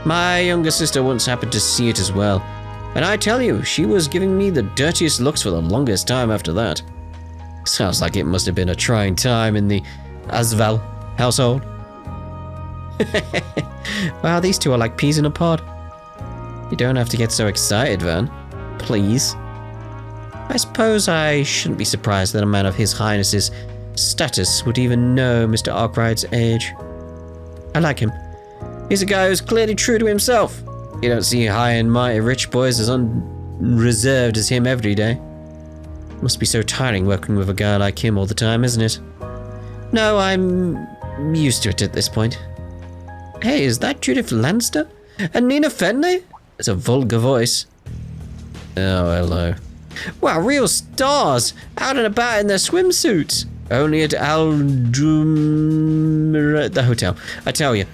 A: My younger sister once happened to see it as well, and I tell you, she was giving me the dirtiest looks for the longest time after that. Sounds like it must have been a trying time in the Asval household. Wow, these two are like peas in a pod. You don't have to get so excited, Van. Please. I suppose I shouldn't be surprised that a man of His Highness's status would even know Mr. Arkwright's age. I like him. He's a guy who's clearly true to himself. You don't see high and mighty rich boys as unreserved as him every day. Must be so tiring working with a guy like him all the time, isn't it? No, I'm used to it at this point. Hey, is that Judith Lanster? And Nina Fenley? It's a vulgar voice. Oh, hello. Wow, real stars! Out and about in their swimsuits! Only at the hotel. I tell you.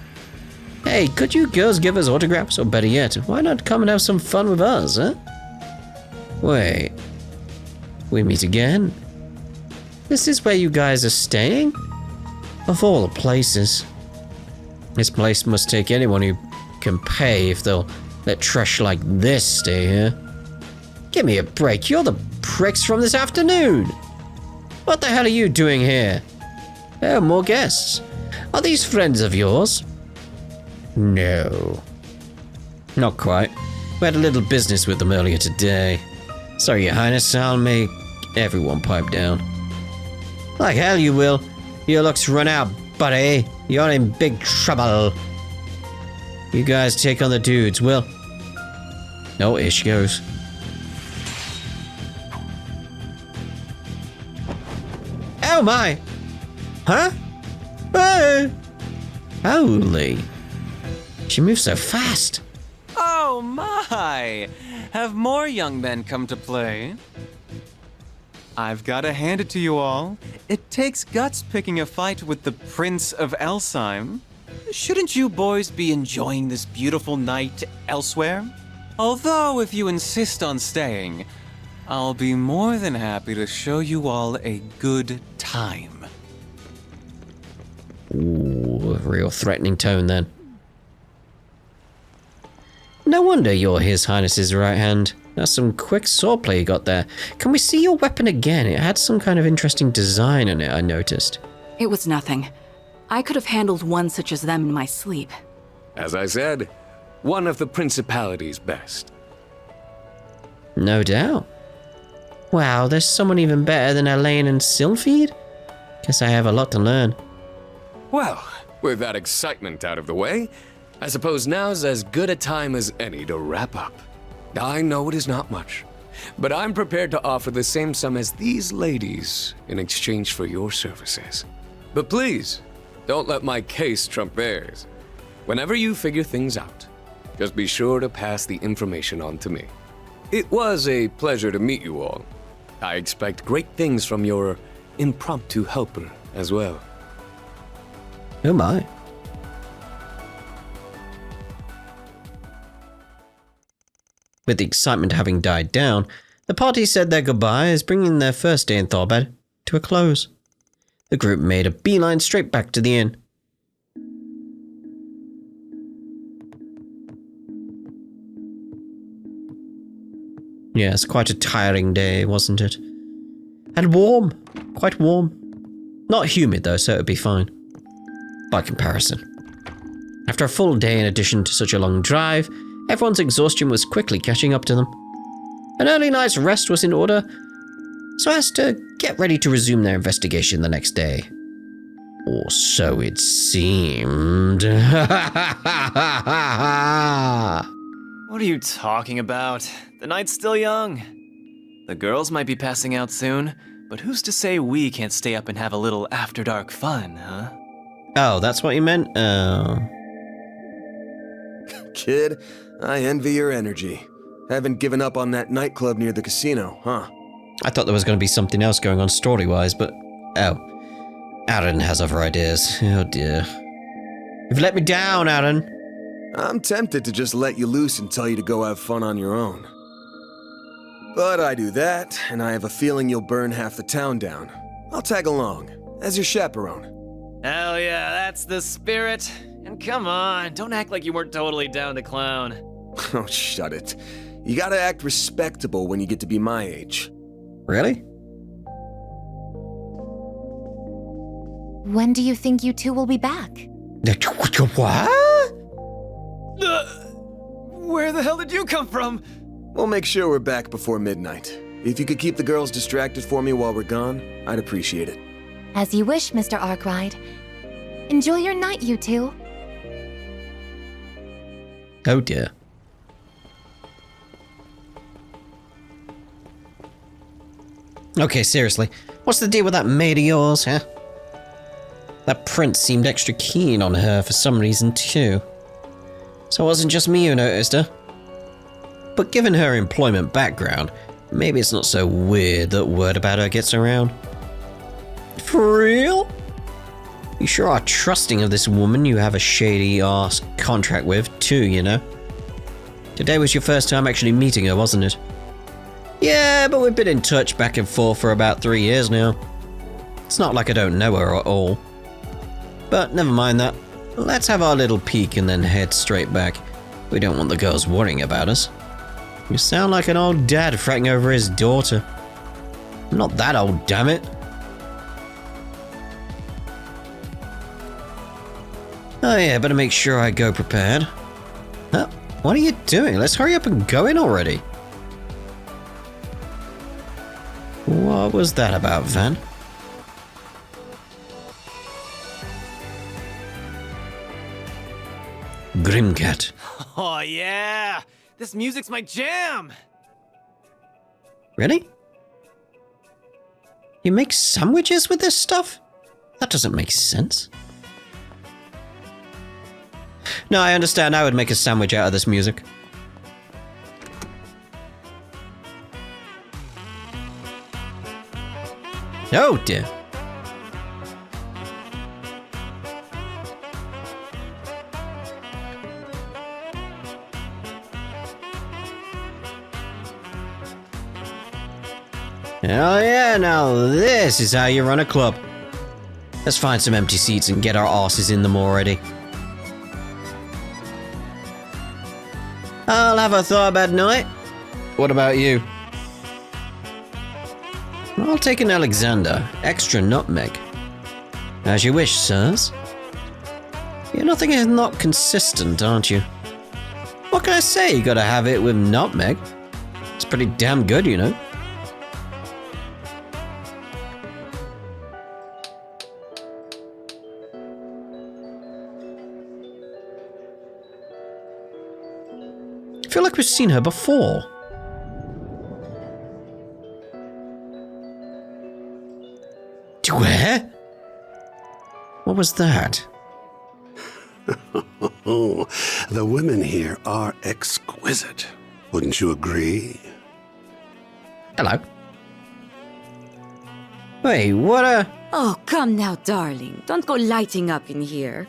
A: Hey, could you girls give us autographs? Or better yet, why not come and have some fun with us, huh? Wait. We meet again? This is where you guys are staying? Of all the places. This place must take anyone who can pay if they'll let trash like this stay here. Give me a break, you're the pricks from this afternoon. What the hell are you doing here? Oh, more guests. Are these friends of yours? No. Not quite. We had a little business with them earlier today. Sorry, Your Highness, I'll make everyone pipe down. Like hell you will. Your luck's run out, buddy. You're in big trouble. You guys take on the dudes, Will. No, here she goes. Oh my! Huh? Hey! Holy. She moves so fast.
D: Oh my! Have more young men come to play? I've gotta hand it to you all. It takes guts picking a fight with the Prince of Elsheim. Shouldn't you boys be enjoying this beautiful night elsewhere? Although, if you insist on staying, I'll be more than happy to show you all a good time.
A: Ooh, a real threatening tone then. No wonder you're His Highness's right hand. That's some quick swordplay you got there. Can we see your weapon again? It had some kind of interesting design on it, I noticed.
H: It was nothing. I could have handled one such as them in my sleep.
G: As I said, one of the Principality's best.
A: No doubt. Wow, there's someone even better than Elaine and Sylphide? Guess I have a lot to learn.
G: Well, with that excitement out of the way, I suppose now's as good a time as any to wrap up. I know it is not much, but I'm prepared to offer the same sum as these ladies in exchange for your services. But please, don't let my case trump theirs. Whenever you figure things out, just be sure to pass the information on to me. It was a pleasure to meet you all. I expect great things from your impromptu helper as well.
A: Oh my. With the excitement having died down, the party said their goodbyes, bringing their first day in Tharbad to a close. The group made a beeline straight back to the inn. Yes, quite a tiring day, wasn't it? And warm. Quite warm. Not humid though, so it'd be fine. By comparison. After a full day in addition to such a long drive, everyone's exhaustion was quickly catching up to them. An early night's rest was in order, so as to get ready to resume their investigation the next day. Or so it seemed.
I: What are you talking about? The night's still young. The girls might be passing out soon, but who's to say we can't stay up and have a little after-dark fun, huh?
A: Oh, that's what you meant? Oh.
J: Kid, I envy your energy. Haven't given up on that nightclub near the casino, huh?
A: I thought there was going to be something else going on story-wise, but... Oh. Aaron has other ideas. Oh dear. You've let me down, Aaron.
J: I'm tempted to just let you loose and tell you to go have fun on your own. But I do that, and I have a feeling you'll burn half the town down. I'll tag along, as your chaperone.
I: Hell yeah, that's the spirit. And come on, don't act like you weren't totally down to clown.
J: Oh, shut it. You gotta act respectable when you get to be my age.
A: Really?
B: When do you think you two will be back?
A: What?
I: Where the hell did you come from?
J: We'll make sure we're back before midnight. If you could keep the girls distracted for me while we're gone, I'd appreciate it.
B: As you wish, Mr. Arkwright. Enjoy your night, you two.
A: Oh dear. Okay, seriously. What's the deal with that maid of yours, huh? That prince seemed extra keen on her for some reason, too. So it wasn't just me who noticed her. But given her employment background, maybe it's not so weird that word about her gets around. For real? You sure are trusting of this woman you have a shady-ass contract with, too, you know? Today was your first time actually meeting her, wasn't it? Yeah, but we've been in touch back and forth for about 3 years now. It's not like I don't know her at all. But never mind that. Let's have our little peek and then head straight back. We don't want the girls worrying about us. You sound like an old dad fretting over his daughter. I'm not that old, damn it. Oh yeah, better make sure I go prepared. Huh? What are you doing? Let's hurry up and go in already. What was that about, Van? Grimcat.
I: Oh, yeah! This music's my jam!
A: Really? You make sandwiches with this stuff? That doesn't make sense. No, I understand. I would make a sandwich out of this music. Oh dear. Oh yeah, now this is how you run a club. Let's find some empty seats and get our asses in them already. I'll have a Tharbad night. What about you? I'll take an Alexander, extra nutmeg. As you wish, sirs. You're nothing is not consistent, aren't you? What can I say? You gotta have it with nutmeg. It's pretty damn good, you know. I feel like we've seen her before. Where? What was that?
K: Oh, the women here are exquisite. Wouldn't you agree?
A: Hello. Wait, what a...
L: Oh, come now, darling. Don't go lighting up in here.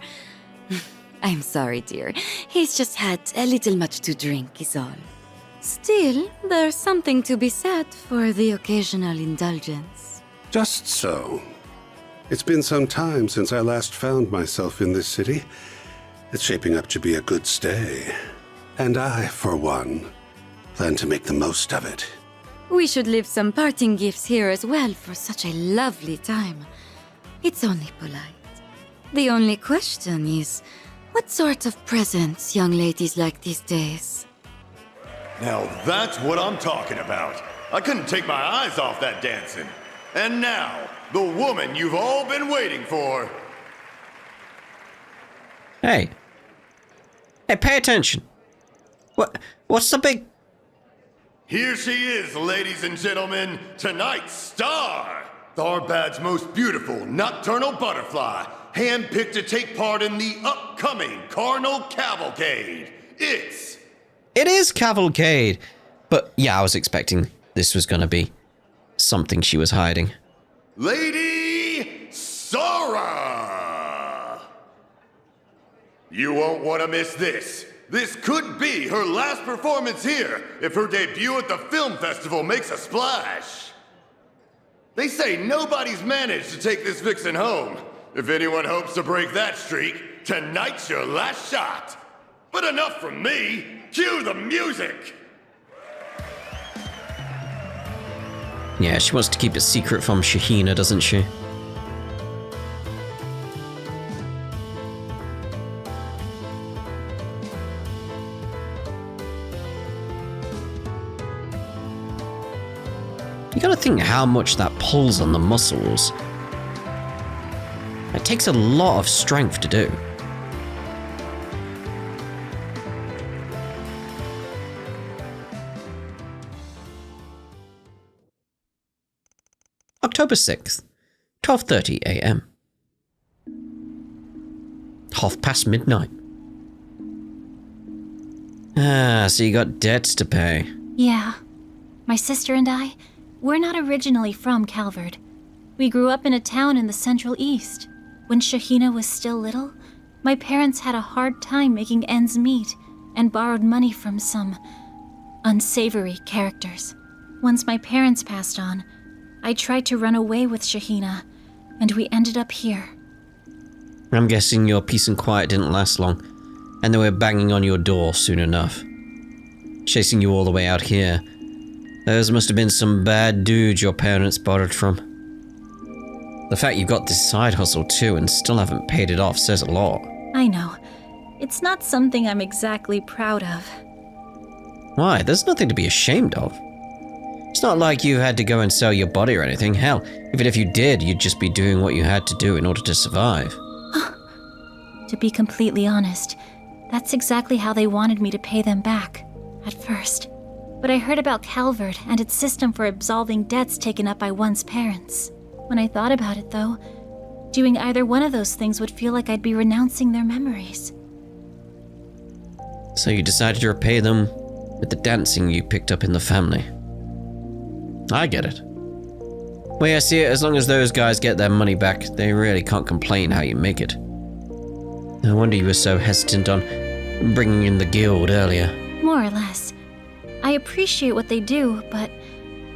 L: I'm sorry, dear. He's just had a little much to drink, is all. Still, there's something to be said for the occasional indulgence.
K: Just so. It's been some time since I last found myself in this city. It's shaping up to be a good stay. And I, for one, plan to make the most of it.
L: We should leave some parting gifts here as well for such a lovely time. It's only polite. The only question is, what sort of presents young ladies like these days?
M: Now that's what I'm talking about. I couldn't take my eyes off that dancing. And now, the woman you've all been waiting for.
A: Hey. Hey, pay attention. What's the big...
M: Here she is, ladies and gentlemen, tonight's star! Tharbad's most beautiful nocturnal butterfly, handpicked to take part in the upcoming Carnal Cavalcade.
A: It is Cavalcade. But yeah, I was expecting this was gonna be something she was hiding.
M: Lady Sora! You won't want to miss this. This could be her last performance here if her debut at the film festival makes a splash. They say nobody's managed to take this vixen home. If anyone hopes to break that streak, tonight's your last shot. But enough from me. Cue the music.
A: Yeah, she wants to keep it secret from Shahina, doesn't she? You gotta think how much that pulls on the muscles. It takes a lot of strength to do. October 6th, 12:30 a.m. midnight. So you got debts to pay.
N: Yeah. My sister and I, we're not originally from Calvard. We grew up in a town in the Central East. When Shahina was still little, my parents had a hard time making ends meet and borrowed money from some unsavory characters. Once my parents passed on, I tried to run away with Shahina, and we ended up here.
A: I'm guessing your peace and quiet didn't last long, and they were banging on your door soon enough. Chasing you all the way out here. Those must have been some bad dudes your parents borrowed from. The fact you've got this side hustle too and still haven't paid it off says a lot.
N: I know. It's not something I'm exactly proud of.
A: Why? There's nothing to be ashamed of. It's not like you had to go and sell your body or anything. Hell, even if you did, you'd just be doing what you had to do in order to survive.
N: To be completely honest, that's exactly how they wanted me to pay them back, at first. But I heard about Calvard and its system for absolving debts taken up by one's parents. When I thought about it, though, doing either one of those things would feel like I'd be renouncing their memories.
A: So you decided to repay them with the dancing you picked up in the family. I get it. Well, I see it. As long as those guys get their money back, they really can't complain how you make it. No wonder you were so hesitant on bringing in the guild earlier.
N: More or less. I appreciate what they do, but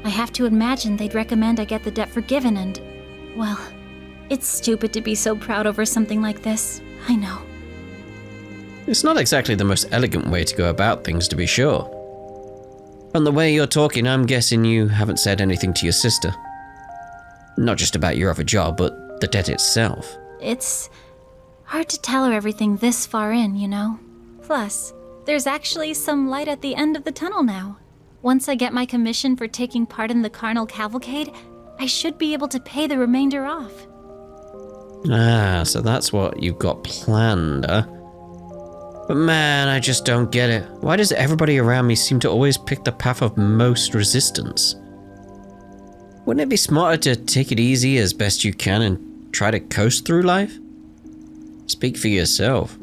N: I have to imagine they'd recommend I get the debt forgiven and, well, it's stupid to be so proud over something like this. I know.
A: It's not exactly the most elegant way to go about things, to be sure. From the way you're talking, I'm guessing you haven't said anything to your sister. Not just about your other job, but the debt itself.
N: It's hard to tell her everything this far in, you know? Plus, there's actually some light at the end of the tunnel now. Once I get my commission for taking part in the Carnal Cavalcade, I should be able to pay the remainder off.
A: So that's what you've got planned, huh? But man, I just don't get it. Why does everybody around me seem to always pick the path of most resistance? Wouldn't it be smarter to take it easy as best you can and try to coast through life? Speak for yourself.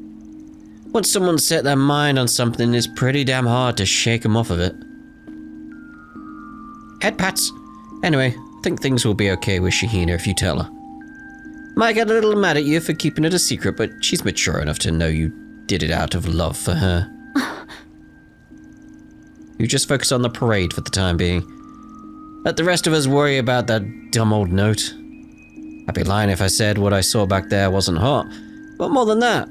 A: Once someone's set their mind on something, it's pretty damn hard to shake them off of it. Head pats. Anyway, I think things will be okay with Shahina if you tell her. Might get a little mad at you for keeping it a secret, but she's mature enough to know you did it out of love for her. You just focus on the parade for the time being. Let the rest of us worry about that dumb old note. I'd be lying if I said what I saw back there wasn't hot, but more than that,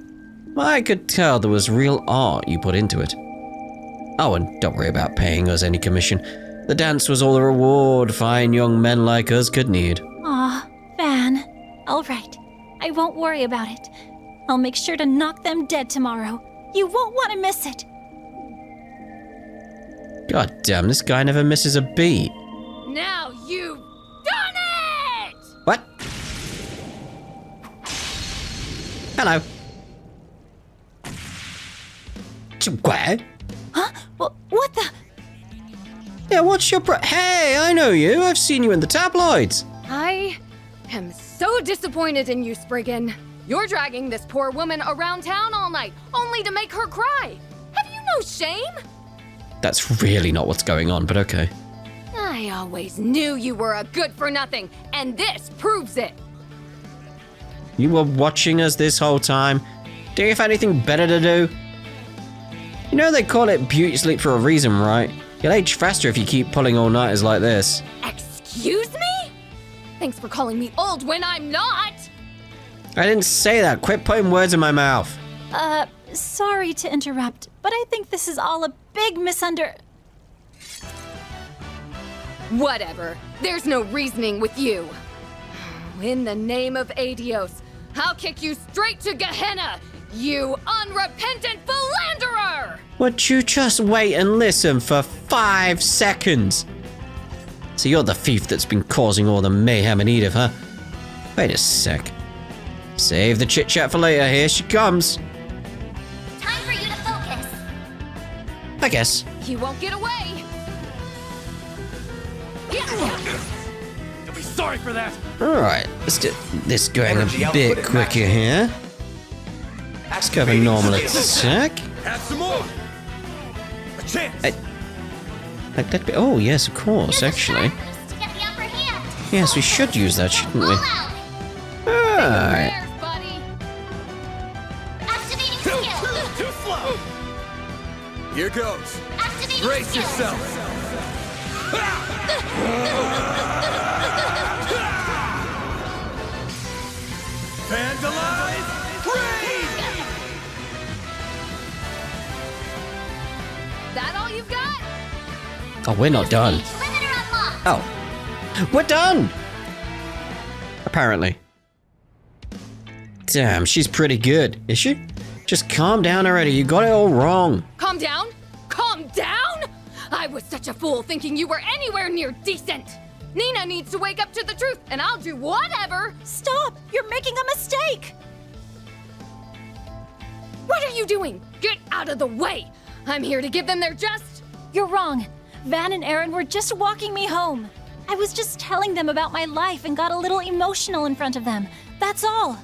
A: I could tell there was real art you put into it. Oh, and don't worry about paying us any commission. The dance was all the reward fine young men like us could need.
N: Aw, Van. All right. I won't worry about it. I'll make sure to knock them dead tomorrow. You won't want to miss it.
A: God damn, this guy never misses a beat.
F: Now you've done it!
A: What? Hello. Where?
N: Huh? What the?
A: Yeah, what's your Hey, I know you. I've seen you in the tabloids.
F: I am so disappointed in you, Spriggan. You're dragging this poor woman around town all night, only to make her cry. Have you no shame?
A: That's really not what's going on, but okay.
F: I always knew you were a good-for-nothing, and this proves it.
A: You were watching us this whole time? Do you have anything better to do? You know they call it beauty sleep for a reason, right? You'll age faster if you keep pulling all-nighters like this.
F: Excuse me? Thanks for calling me old when I'm not!
A: I didn't say that. Quit putting words in my mouth.
N: Sorry to interrupt, but I think this is all a big
F: Whatever. There's no reasoning with you. In the name of Adios, I'll kick you straight to Gehenna, you unrepentant philanderer!
A: Would you just wait and listen for 5 seconds? So you're the thief that's been causing all the mayhem in Edith, huh? Wait a sec. Save the chit-chat for later. Here she comes.
B: Time for you to focus.
A: I guess.
F: He won't get away!
M: You'll be
I: sorry for that.
A: Alright, let's do this going a bit quicker here. Let's cover normal attack.
C: Have some more. A chance.
A: Like that. Oh yes, of course. Actually, yes, we should use that, shouldn't we? Alright.
M: Too slow. Here goes. Brace yourself. Vandalize! Raid!
F: That all you've got?
A: Oh, we're not done. Oh, we're done. Apparently. Damn, she's pretty good, is she? Just calm down already. You got it all wrong.
F: Calm down? Calm down? I was such a fool thinking you were anywhere near decent. Nina needs to wake up to the truth, and I'll do whatever.
N: Stop! You're making a mistake!
F: What are you doing? Get out of the way! I'm here to give them their just.
N: You're wrong. Van and Aaron were just walking me home. I was just telling them about my life and got a little emotional in front of them. That's all.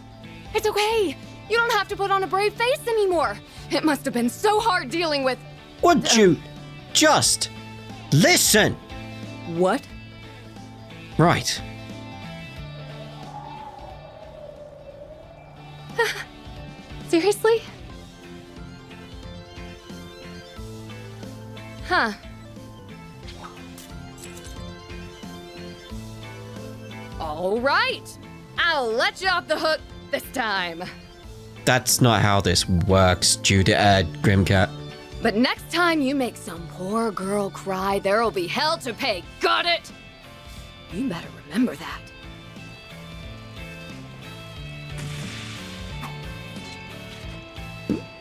F: It's okay. You don't have to put on a brave face anymore. It must have been so hard dealing with...
A: Would you just listen?
F: What?
A: Right.
F: Seriously? Huh. All right. I'll let you off the hook this time.
A: That's not how this works, Grimcat.
F: But next time you make some poor girl cry, there'll be hell to pay. Got it? You better remember that.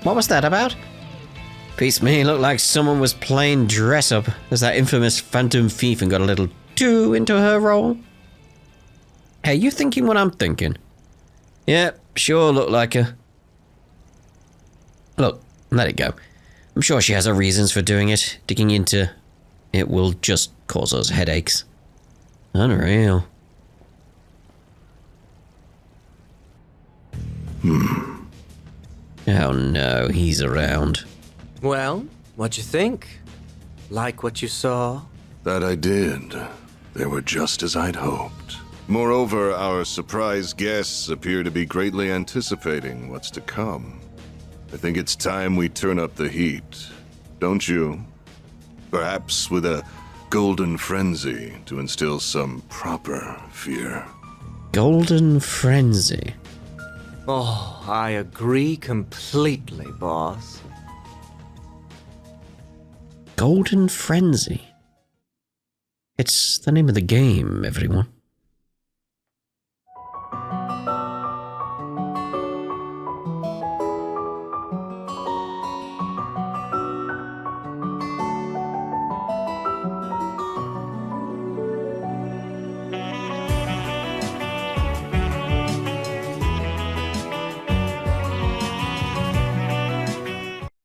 A: What was that about? Beats me, looked like someone was playing dress up as that infamous phantom thief and got a little too into her role. Hey, you thinking what I'm thinking? Yep, sure looked like her. Look, let it go. I'm sure she has her reasons for doing it. Digging into it will just cause us headaches. Unreal. Oh no, he's around.
O: Well, what'd you think? Like what you saw?
P: That I did. They were just as I'd hoped. Moreover, our surprise guests appear to be greatly anticipating what's to come. I think it's time we turn up the heat, don't you? Perhaps with a golden frenzy to instill some proper fear.
A: Golden frenzy?
O: Oh, I agree completely, boss.
A: Golden frenzy? It's the name of the game, everyone.